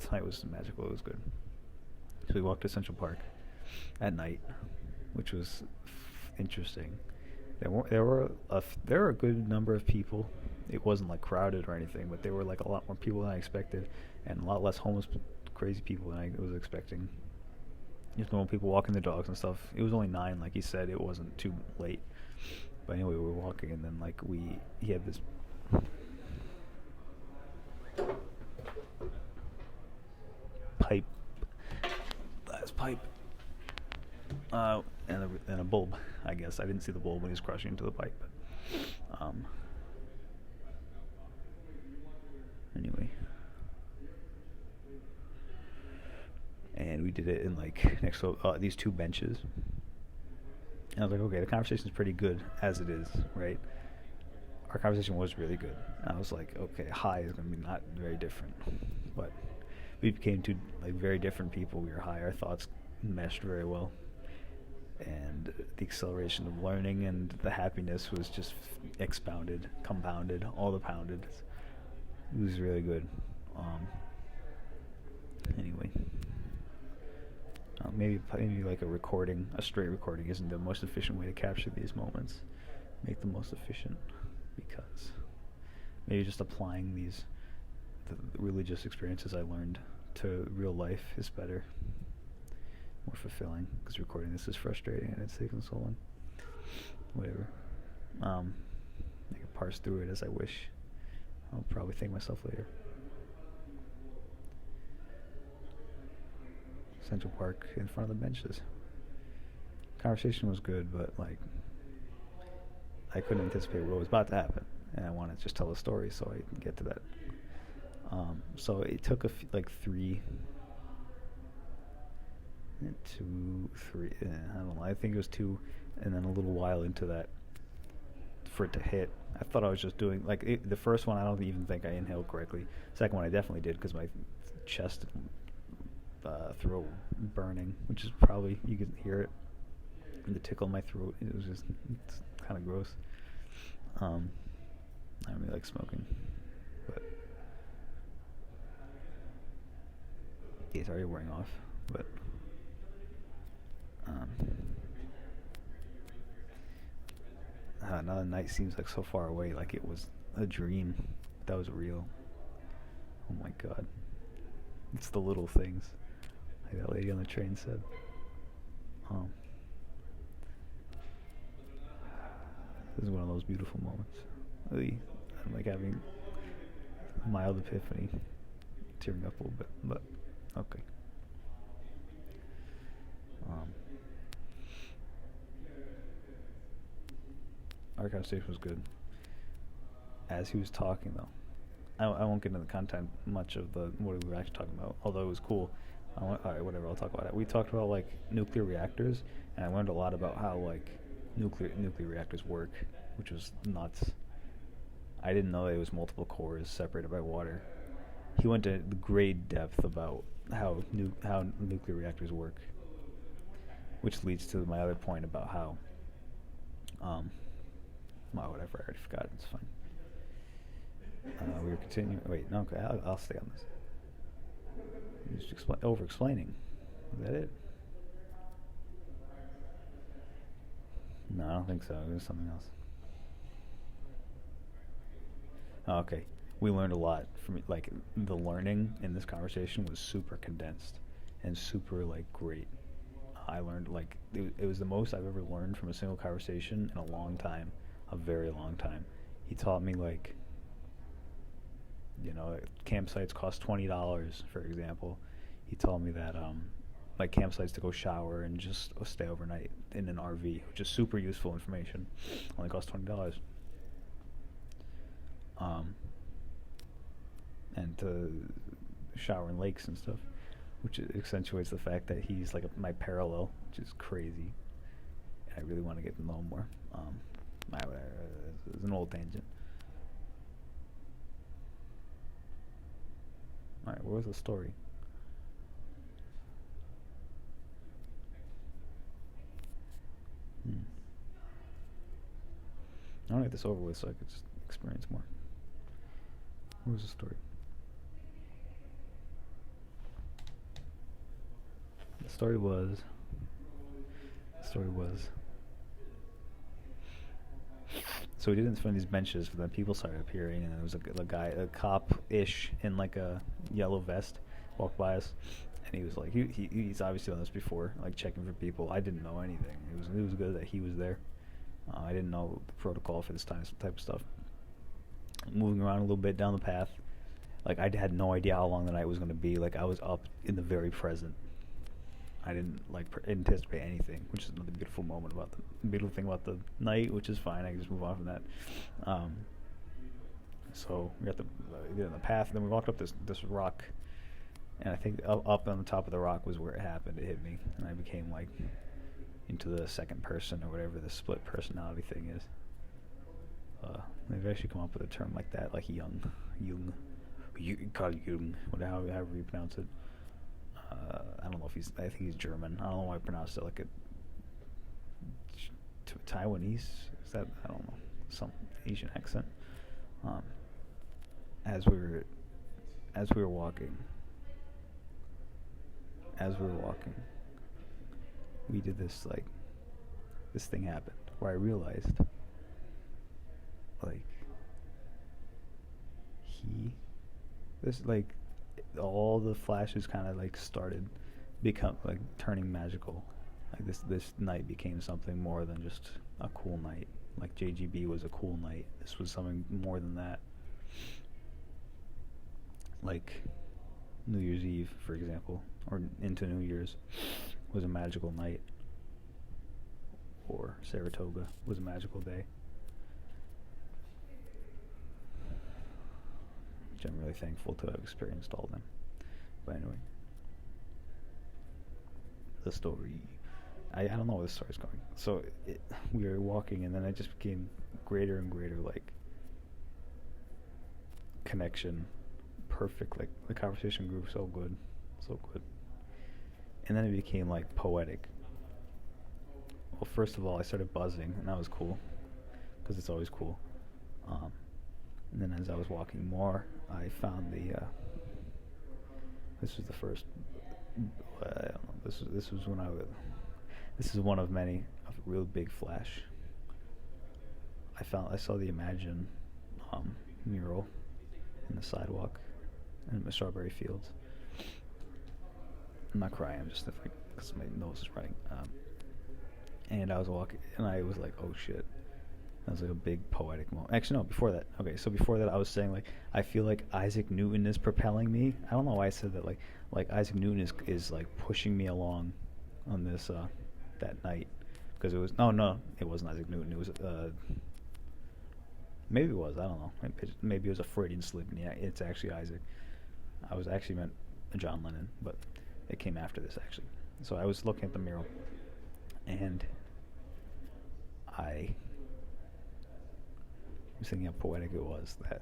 Tonight was magical. It was good. So we walked to Central Park at night, which was interesting. There were a good number of people it wasn't like crowded or anything, but there were like a lot more people than I expected, and a lot less homeless, crazy people than I was expecting. Just normal people walking their dogs and stuff. It was only 9, like he said. It wasn't too late. But anyway, we were walking, and then like he had this pipe, glass pipe, and a bulb. I guess I didn't see the bulb when he was crushing into the pipe. But, anyway. And we did it in like next to these 2 benches. And I was like, okay, the conversation's pretty good as it is, right? Our conversation was really good. And I was like, okay, high is going to be not very different. But we became 2 like very different people. We were high. Our thoughts meshed very well. And the acceleration of learning and the happiness was just expounded, compounded, all the pounded. It was really good. Anyway. Maybe like a straight recording isn't the most efficient way to capture these moments. Make them most efficient, because maybe just applying the religious experiences I learned to real life is better, more fulfilling, because recording this is frustrating and it's consoling. Whatever. I can parse through it as I wish. I'll probably thank myself later. Central Park in front of the benches. Conversation was good, but like I couldn't anticipate what was about to happen, and I wanted to just tell a story so I can get to that. So it took like 3, 2, 3. I don't know. I think it was 2, and then a little while into that for it to hit. I thought I was just doing like the first one. I don't even think I inhaled correctly. Second one I definitely did, because my chest. Throat burning, which is probably, you can hear it, the tickle in my throat. It was just kind of gross. I don't really like smoking, but it's already wearing off. But another night seems like so far away, like it was a dream that was real. Oh my god, it's the little things. Like that lady on the train said. This is one of those beautiful moments. Really, I'm like having a mild epiphany, tearing up a little bit, but okay. Our conversation was good. As he was talking, though, I won't get into the content much of what we were actually talking about, although it was cool. Alright, whatever, I'll talk about it. We talked about like nuclear reactors, and I learned a lot about how like nuclear reactors work, which was nuts. I didn't know it was multiple cores separated by water. He went to great depth about how nuclear reactors work, which leads to my other point about how whatever, I already forgot. It's fine. We were continuing. Wait, no, okay, I'll stay on this. Just over-explaining. Is that it? No, I don't think so. It was something else. Oh, okay. We learned a lot from like the learning in this conversation was super condensed and super like great. I learned like it was the most I've ever learned from a single conversation in a long time, a very long time. He taught me like, campsites cost $20, for example. He told me that like campsites to go shower and just stay overnight in an RV, which is super useful information. Only costs $20. And to shower in lakes and stuff, which accentuates the fact that he's like my parallel, which is crazy. I really want to get to know him more. It's an old tangent. Alright, where was the story? I want to get this over with so I could just experience more. What was the story? The story was So we did it in front of these benches, but then people started appearing, and there was a guy, a cop-ish, in like a yellow vest, walked by us, and he was like, he's obviously done this before, like checking for people. I didn't know anything. It was good that he was there. I didn't know the protocol for this type of stuff. Moving around a little bit down the path, like I had no idea how long the night was going to be. Like I was up in the very present. I didn't like anticipate anything, which is another beautiful thing about the night, which is fine. I can just move on from that. So we got in the path, and then we walked up this rock, and I think up on the top of the rock was where it happened. It hit me, and I became like into the second person or whatever the split personality thing is. Maybe I should come up with a term like that, like Jung, Carl Jung, however you pronounce it. I don't know if I think he's German. I don't know why I pronounced it like a Taiwanese. Is that, I don't know, some Asian accent. As we were walking, we did this thing happened where I realized all the flashes kind of like started turning magical. Like this night became something more than just a cool night. Like JGB was a cool night. This was something more than that. Like New Year's Eve, for example, or into New Year's was a magical night. Or Saratoga was a magical day. Which I'm really thankful to have experienced all of them. But anyway, the story, I don't know where the story's going. So we were walking, and then it just became greater and greater, like connection, perfect. Like the conversation grew so good, and then it became like poetic. Well, first of all, I started buzzing, and that was cool, because it's always cool. And then as I was walking more, I found this was the first, I don't know, this is one of many, a real big flash. I saw the Imagine mural in the sidewalk in the strawberry fields. I'm not crying, I'm just because my nose is running. And I was walking, and I was like, oh shit. That was like a big poetic moment. Actually, no, before that. Okay, so before that, I was saying, like, I feel like Isaac Newton is propelling me. I don't know why I said that. Like Isaac Newton is like pushing me along on this, that night. Because it was, no, it wasn't Isaac Newton. It was, maybe it was, I don't know. Maybe it was a Freudian slip, and yeah, it's actually Isaac. I was actually meant John Lennon, but it came after this, actually. So I was looking at the mural, and I was thinking how poetic it was that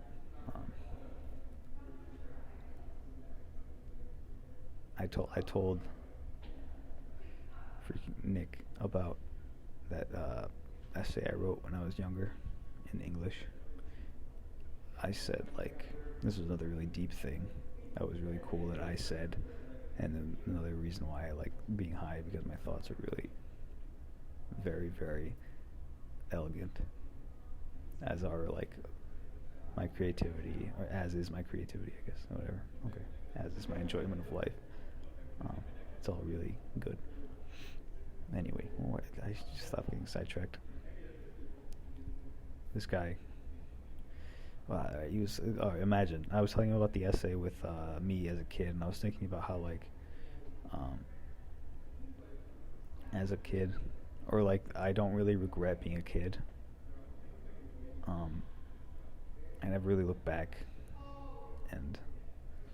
I told freaking Nick about that essay I wrote when I was younger in English. I said, like, this was another really deep thing that was really cool that I said, and then another reason why I like being high, because my thoughts are really very, very elegant, as are like my creativity, or as is my creativity, I guess, or whatever. Okay, as is my enjoyment of life. It's all really good. Anyway, I should stop getting sidetracked. This guy, he was. Imagine, I was telling him about the essay with me as a kid, and I was thinking about how, like, as a kid, or like, I don't really regret being a kid. I never really look back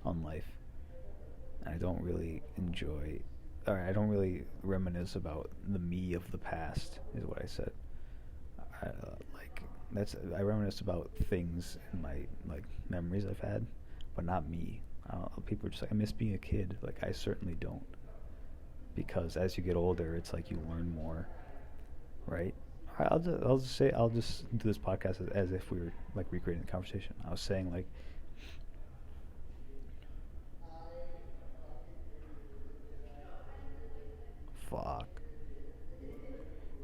on life, and I don't really enjoy, or I don't really reminisce about the me of the past, is what I said. I reminisce about things in my like memories I've had, but not me. People are just like, I miss being a kid. Like, I certainly don't, because as you get older, it's like you learn more, right? I'll just do this podcast as if we were like recreating the conversation. I was saying, like, fuck,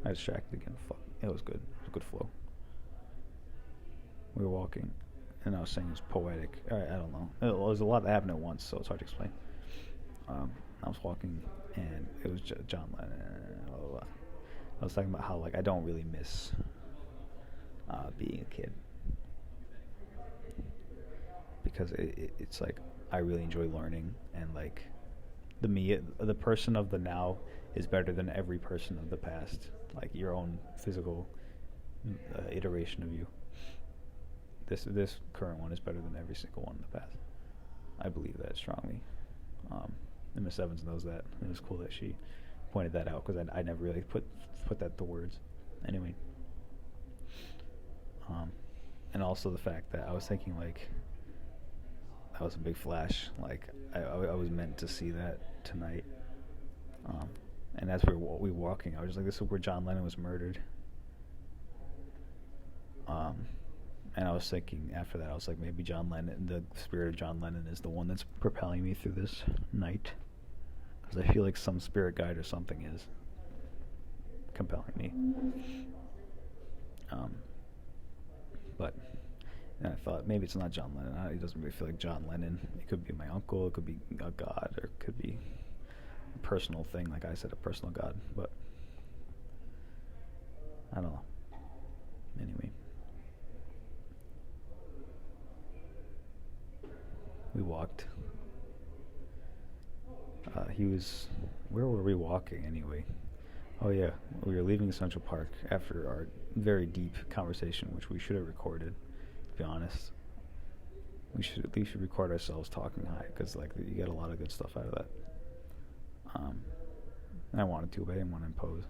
I distracted again. Fuck, it was good. It was a good flow.
we were walking, and I was saying it was poetic. I don't know. There's a lot that happened at once, so it's hard to explain. I was walking, and it was John Lennon. Blah, blah, blah. I was talking about how like I don't really miss being a kid, because it's like I really enjoy learning, and like the person of the now is better than every person of the past. Like your own physical iteration of you. This current one is better than every single one in the past. I believe that strongly. And Miss Evans knows that. It was cool that she pointed that out, because I never really put that to words. Anyway. And also the fact that I was thinking like that was a big flash. Like I was meant to see that tonight. And as we were walking, I was just like, this is where John Lennon was murdered. And I was thinking after that, I was like, maybe John Lennon, the spirit of John Lennon, is the one that's propelling me through this night. Because I feel like some spirit guide or something is compelling me. But and I thought maybe it's not John Lennon. He doesn't really feel like John Lennon. It could be my uncle. It could be a god, or it could be a personal thing, like I said, a personal god. But I don't know. Anyway. We walked. Where were we walking anyway? Oh yeah, we were leaving Central Park after our very deep conversation, which we should have recorded, to be honest. We should at least record ourselves talking high, because like you get a lot of good stuff out of that. And I wanted to, but I didn't want to impose.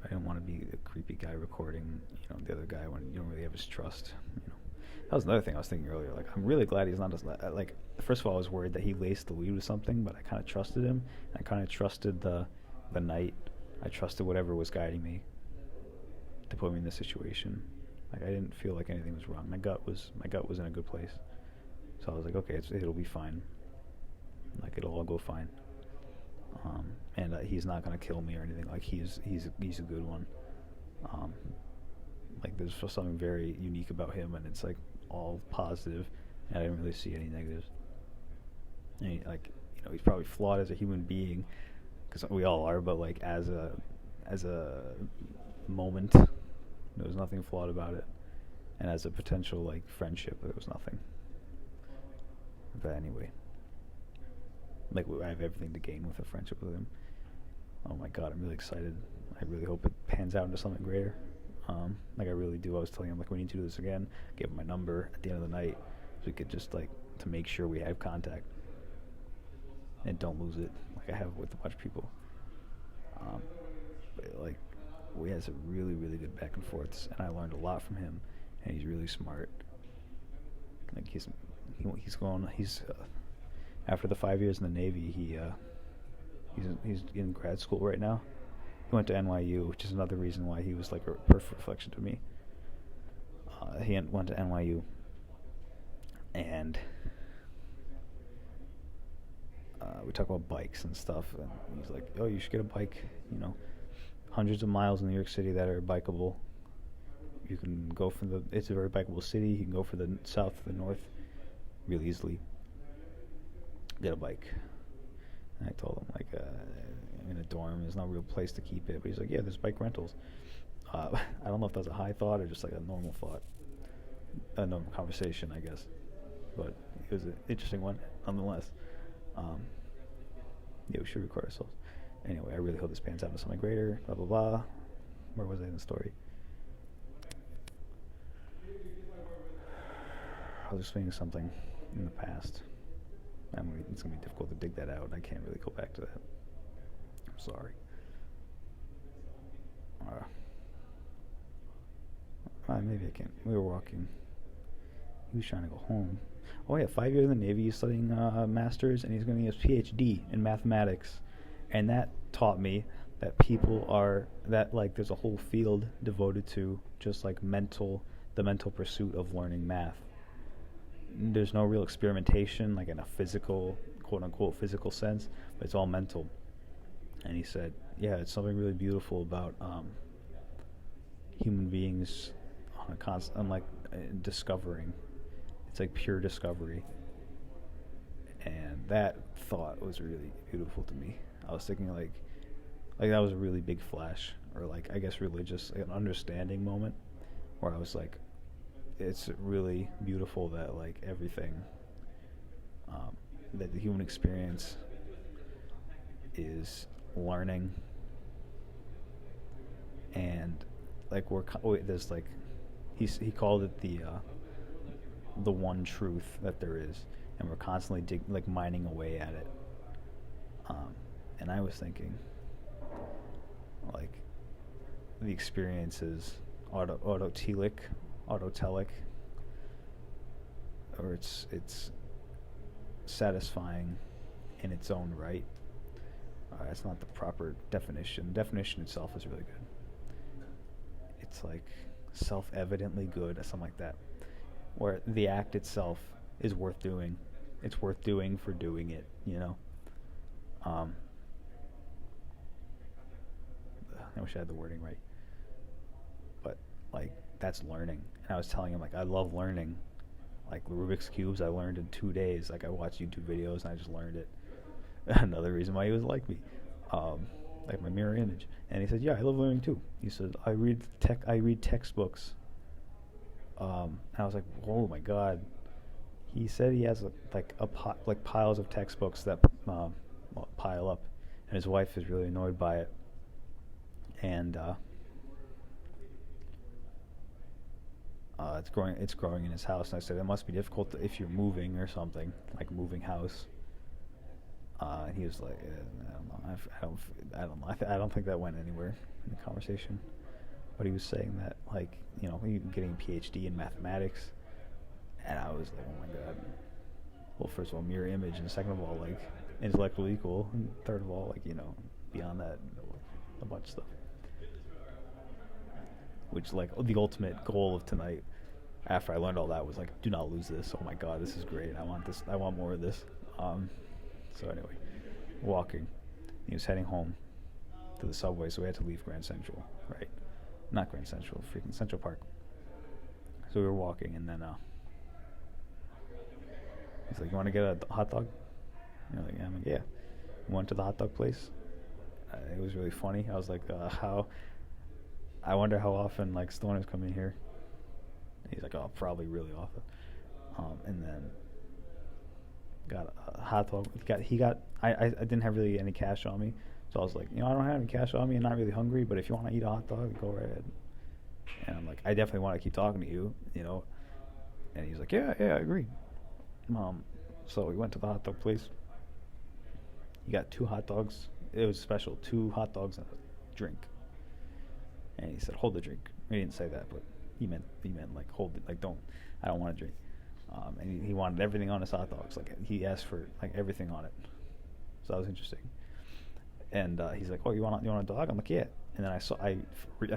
I didn't want to be a creepy guy recording, the other guy when you don't really have his trust, That was another thing I was thinking earlier. Like, I'm really glad he's not just like. First of all, I was worried that he laced the weed with something, but I kind of trusted him. And I kind of trusted the night. I trusted whatever was guiding me to put me in this situation. Like, I didn't feel like anything was wrong. My gut was in a good place. So I was like, okay, it'll be fine. Like, it'll all go fine. And he's not gonna kill me or anything. Like, he's a good one. Like, there's something very unique about him, and it's like all positive, and I didn't really see any negatives. And he's probably flawed as a human being, because we all are, but like as a moment, there was nothing flawed about it, and as a potential like friendship, there was nothing. But anyway, like I have everything to gain with a friendship with him. Oh my god, I'm really excited. I really hope it pans out into something greater. Like I really do. I was telling him like we need to do this again. Give him my number at the end of the night, so we could just like to make sure we have contact and don't lose it, like I have with a bunch of people. But like we had some really good back and forths, and I learned a lot from him. And he's really smart. Like he's after the 5 years in the Navy, he's in grad school right now. He went to NYU, which is another reason why he was like a perfect reflection to me. He went to NYU, and we talk about bikes and stuff, and he's like, oh, you should get a bike, hundreds of miles in New York City that are bikeable. You can go from it's a very bikeable city. You can go from the south to the north really easily. Get a bike. And I told him, like, in a dorm, there's no real place to keep it. But he's like, yeah, there's bike rentals. I don't know if that's a high thought or just like a normal thought. A normal conversation, I guess. But it was an interesting one, nonetheless. Yeah, we should record ourselves. Anyway, I really hope this pans out into something greater, blah, blah, blah. Where was I in the story? I was explaining something in the past. It's going to be difficult to dig that out. I can't really go back to that. I'm sorry. Maybe I can. We were walking. He was trying to go home. Oh yeah, 5 years in the Navy. He's studying masters, and he's going to get his PhD in mathematics. And that taught me that there's a whole field devoted to just like the mental pursuit of learning math. There's no real experimentation, like in a physical, quote-unquote physical sense, but it's all mental. And he said, yeah, it's something really beautiful about human beings I'm like discovering. It's like pure discovery. And that thought was really beautiful to me. I was thinking like that was a really big flash, or like I guess religious, like an understanding moment, where I was like, it's really beautiful that like everything, that the human experience is learning, and like there's like he called it the one truth that there is, and we're constantly mining away at it. And I was thinking, like, the experience is autotelic, or it's satisfying in its own right. It's not the proper definition. Definition itself is really good. It's like self-evidently good, or something like that, where the act itself is worth doing. It's worth doing for doing it, you know. I wish I had the wording right, but like that's learning. And I was telling him like I love learning. Like Rubik's cubes, I learned in 2 days. Like I watched YouTube videos and I just learned it. Another reason why he was like me, like my mirror image. And he said, "Yeah, I love learning too." He said, "I read textbooks." And I was like, "Oh my God." He said he has like piles of textbooks that pile up, and his wife is really annoyed by it. And it's growing in his house. And I said it must be difficult if you're moving or something, like moving house. And he was like, I don't know. I don't think that went anywhere in the conversation. But he was saying that, like, you know, he getting a PhD in mathematics, and I was like, oh my God. Well, first of all, mirror image, and second of all, like, intellectual equal, and third of all, like, you know, beyond that, a bunch of stuff. Which, like, the ultimate goal of tonight, after I learned all that, was like, do not lose this. Oh my God, this is great. I want this. I want more of this. So anyway, walking. He was heading home to the subway, so we had to leave Grand Central, right? Not Grand Central, freaking Central Park. So we were walking, and then he's like, "You want to get a hot dog?" And I'm like, "Yeah." I'm like, "Yeah." We went to the hot dog place. It was really funny. I was like, I wonder how often like stoners come in here. He's like, "Oh, probably really often." And then got a hot dog. I didn't have really any cash on me, so I was like, you know, I don't have any cash on me. I'm not really hungry, but if you want to eat a hot dog, go right ahead. And I'm like, I definitely want to keep talking to you, you know. And he's like, yeah, I agree. So we went to the hot dog place. He got 2 hot dogs. It was special, 2 hot dogs and a drink. And he said, hold the drink. He didn't say that, but he meant like hold it, like I don't want to drink. And he wanted everything on his hot dogs. Like he asked for like everything on it. So that was interesting. And he's like, "Oh, you want a dog?" I'm like, "Yeah." And then I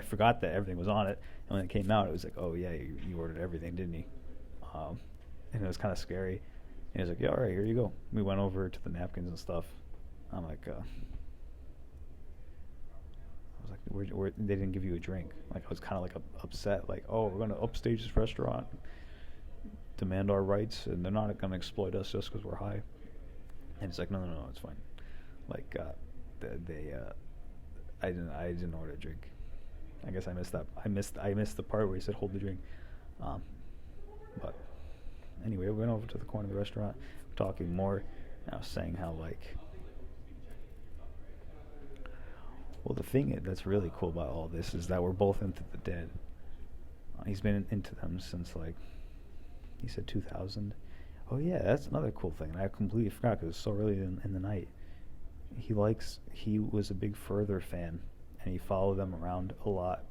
forgot that everything was on it. And when it came out, it was like, "Oh yeah, you ordered everything, didn't you?" And it was kind of scary. And he was like, "Yeah, all right, here you go." We went over to the napkins and stuff. I'm like, I was like, they didn't give you a drink. Like I was kind of like upset. Like, oh, we're gonna upstage this restaurant, demand our rights, and they're not gonna exploit us just because we're high. And it's like, no, it's fine. Like, I didn't order a drink. I guess I missed that. I missed the part where he said hold the drink. But anyway, we went over to the corner of the restaurant, talking more. And I was saying how like, well, the thing that's really cool about all this is that we're both into the Dead. He's been into them since like, he said 2000. Oh yeah, that's another cool thing. And I completely forgot because it was so early in the night. He was a big Further fan, and he followed them around a lot.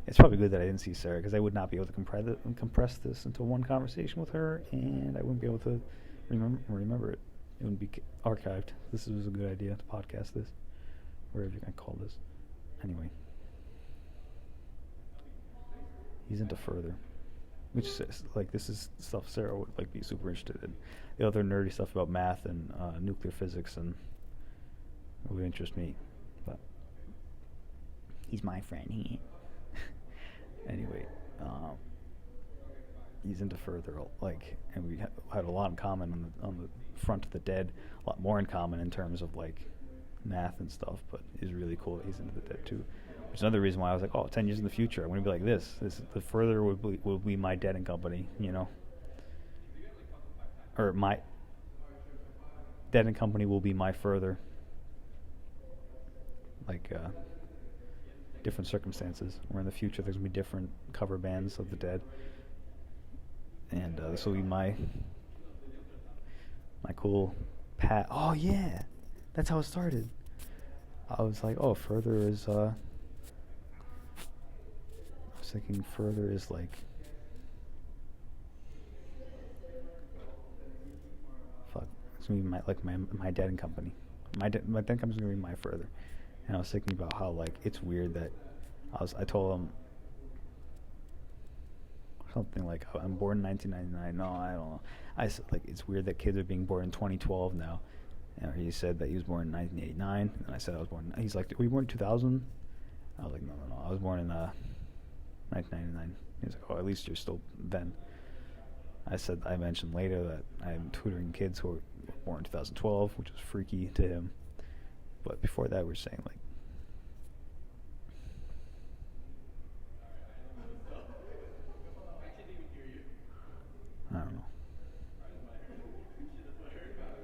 It's probably good that I didn't see Sarah, because I would not be able to compress this into one conversation with her, and I wouldn't be able to remember it. It wouldn't be archived. This was a good idea to podcast this, whatever you're going to call this. Anyway. He's into Further, which is, like, this is stuff Sarah would like be super interested in. The other nerdy stuff about math and nuclear physics and it would interest me, but he's my friend.
Anyway, he's into further, like, and we had a lot in common on the front of the dead, a lot more in common in terms of like math and stuff. But it's really cool that he's into the dead too. Which is another reason why I was like, oh, 10 years in the future, I'm gonna be like this. The further will be my Dead and Company, you know, or my Dead and Company will be my further. Like different circumstances. Where in the future there's gonna be different cover bands of the Dead. And this will be my cool pat. Oh yeah, that's how it started. I was like, oh, further is. I was thinking further is like. Fuck, it's gonna be my Dead and Company. My Dead and Company's gonna be my further. And I was thinking about how like it's weird that I told him. Something like, oh, I'm born in 1999. No, I don't know. I said, like, it's weird that kids are being born in 2012 now. And he said that he was born in 1989. And I said I was born. He's like, were you born in 2000? I was like, no. I was born in 1999. He's like, oh, at least you're still then. I mentioned later that I'm tutoring kids who were born in 2012, which was freaky to him. But before that, we were saying, like, I don't know.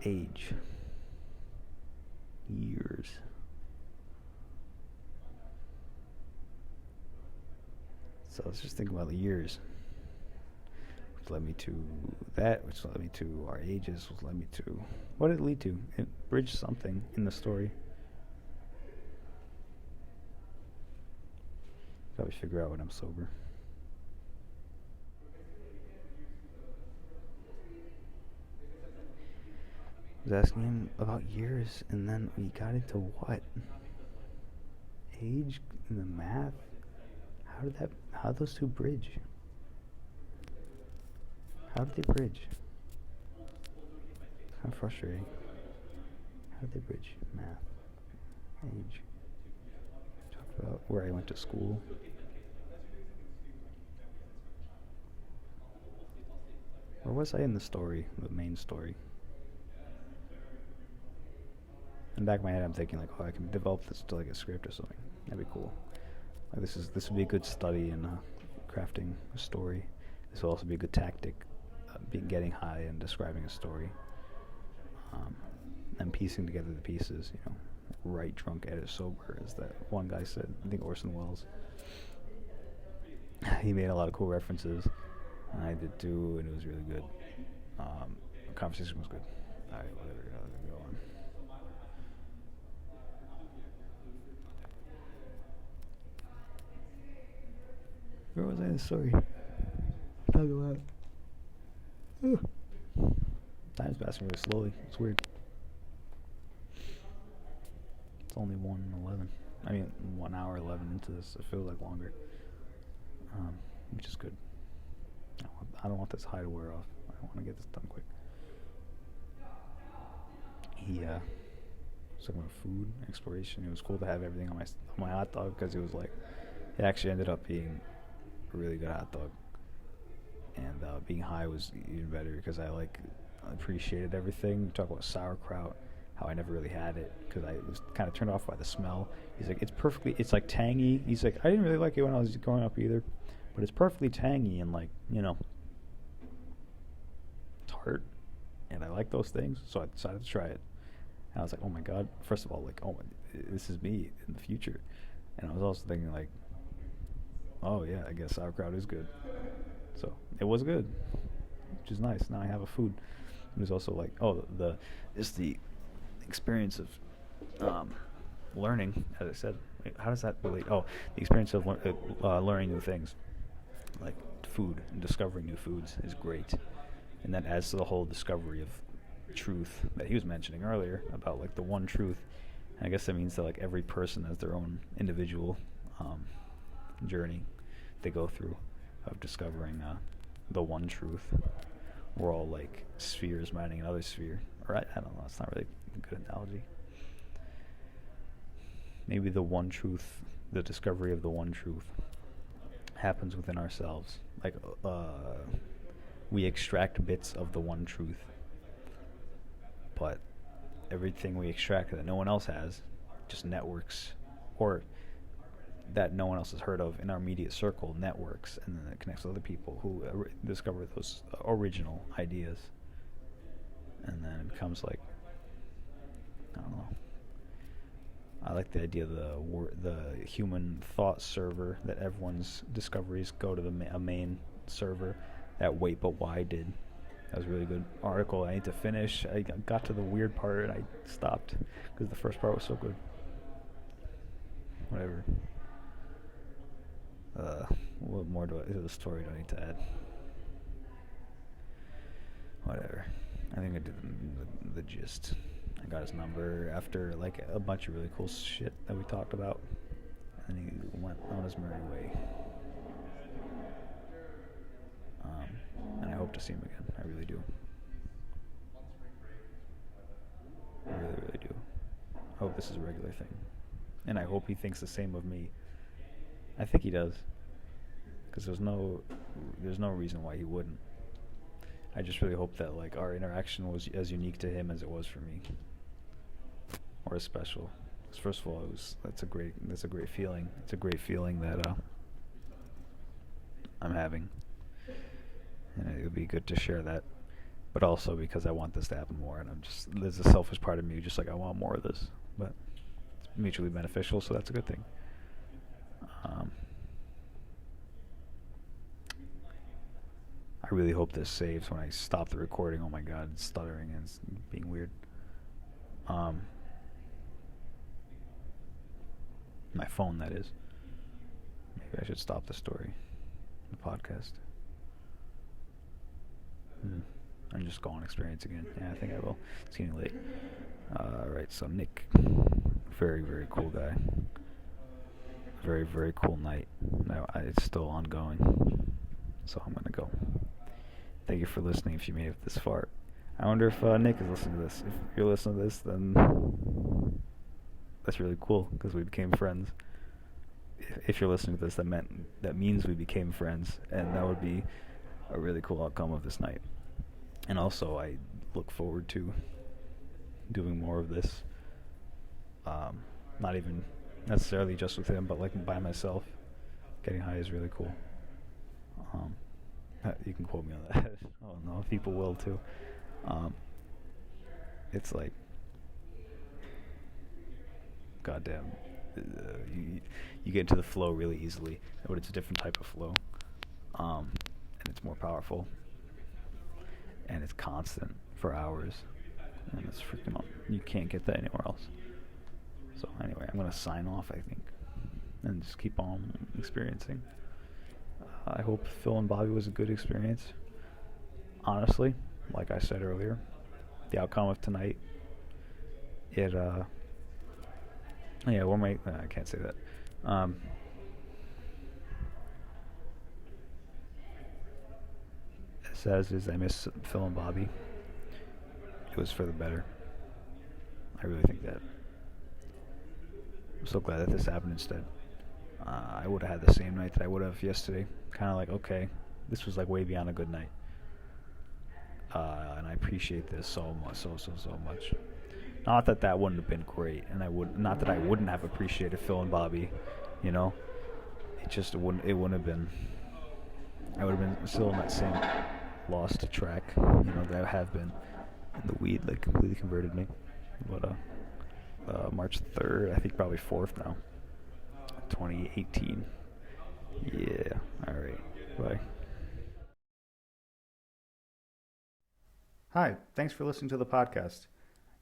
Age. Years. So let's just think about the years. Which led me to that, which led me to our ages, which led me to... What did it lead to? It bridged something in the story. Probably figure out when I'm sober. I was asking him about years, and then we got into what? Age and the math? How did those two bridge? How did they bridge? It's kind of frustrating. How did they bridge? Math, age. Talked about where I went to school. Where was I in the story, the main story? In the back of my head, I'm thinking like, oh, I can develop this to like a script or something. That'd be cool. Like this would be a good study in crafting a story. This will also be a good tactic, getting high and describing a story, and piecing together the pieces. You know, write drunk, edit sober, as that one guy said. I think Orson Welles. He made a lot of cool references, and I did too, and it was really good. The conversation was good. All right, whatever. Go on. Where was I in the story? Talk about. Time's passing really slowly. It's weird. It's only 1:11. I mean, 1 hour 11 into this. It feels like longer, which is good. I don't want this high to wear off. I want to get this done quick. He was talking about food exploration. It was cool to have everything on my hot dog because it was like it actually ended up being a really good hot dog, and being high was even better because I appreciated everything. We talk about sauerkraut, how I never really had it because I was kind of turned off by the smell. He's like, it's like tangy. He's like, I didn't really like it when I was growing up either, but it's perfectly tangy and like, you know, tart, and I like those things, so I decided to try it. And I was like, oh my god, first of all, like, oh, this is me in the future. And I was also thinking like, oh yeah, I guess sauerkraut is good. So it was good, which is nice. Now I have a food. It was also like, oh, the experience of learning, as I said. Wait, how does that relate? Oh, the experience of learning new things, like food and discovering new foods, is great, and that adds to the whole discovery of truth that he was mentioning earlier about like the one truth. And I guess that means that like every person has their own individual journey they go through of discovering the one truth. We're all like spheres mining another sphere. Or I don't know, it's not really a good analogy. Maybe the one truth, the discovery of the one truth
happens within ourselves. Like, we extract bits of the one truth, but everything we extract that no one else has, just networks, or that no one else has heard of in our immediate circle, networks, and then it connects to other people who discover those original ideas, and then it becomes like, I don't know. I like the idea of the human thought server, that everyone's discoveries go to a main server. That Wait But Why did. That was a really good article. I need to finish. I got to the weird part and I stopped because the first part was so good. Whatever. What more to the story do I need to add? Whatever. I think I did the gist. I got his number after like a bunch of really cool shit that we talked about, and he went on his merry way. And I hope to see him again. I really do. I really, really do. I hope this is a regular thing, and I hope he thinks the same of me. I think he does, because there's no reason why he wouldn't. I just really hope that like our interaction was as unique to him as it was for me, or as special. Because first of all, that's a great feeling. It's a great feeling that I'm having, and it would be good to share that. But also because I want this to happen more, and there's a selfish part of me, just like I want more of this. But it's mutually beneficial, so that's a good thing. I really hope this saves when I stop the recording. Oh my god, it's stuttering and it's being weird. My phone, that is. Maybe I should stop the story. The podcast. I'm just go on experience again. Yeah, I think I will. It's getting late. Alright, so Nick. Very, very cool guy. Very, very cool night. No, it's still ongoing. So I'm gonna go. Thank you for listening if you made it this far. I wonder if Nick is listening to this. If you're listening to this, then that's really cool, because we became friends. If you're listening to this, that means we became friends, and that would be a really cool outcome of this night. And also, I look forward to doing more of this. Not even necessarily just with him, but like by myself. Getting high is really cool. You can quote me on that. I don't know if people will too. It's like, goddamn, you get into the flow really easily, but it's a different type of flow, and it's more powerful, and it's constant for hours, and it's freaking. You can't get that anywhere else. So anyway, I'm gonna sign off, I think, and just keep on experiencing. I hope Phil and Bobby was a good experience. Honestly, like I said earlier, the outcome of tonight, I can't say that. As sad as it is, I miss Phil and Bobby. It was for the better. I really think that. I'm so glad that this happened instead. I would have had the same night that I would have yesterday. Kind of like, okay, this was like way beyond a good night. And I appreciate this so much, so much. Not that wouldn't have been great, and not that I wouldn't have appreciated Phil and Bobby, you know. It wouldn't have been. I would have been still in that same lost track, that I have been. And the weed like completely converted me. But March 3rd, I think probably 4th now. 2018. Yeah. Alright. Bye. Hi. Thanks for listening to the podcast.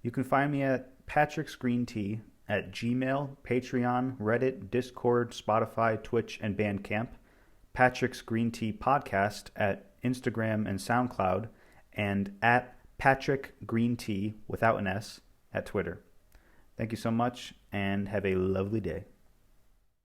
You can find me at PatricksGreenTea at Gmail, Patreon, Reddit, Discord, Spotify, Twitch, and Bandcamp. Patrick's Green Tea Podcast at Instagram and SoundCloud, and at PatrickGreenTea without an S at Twitter. Thank you so much, and have a lovely day.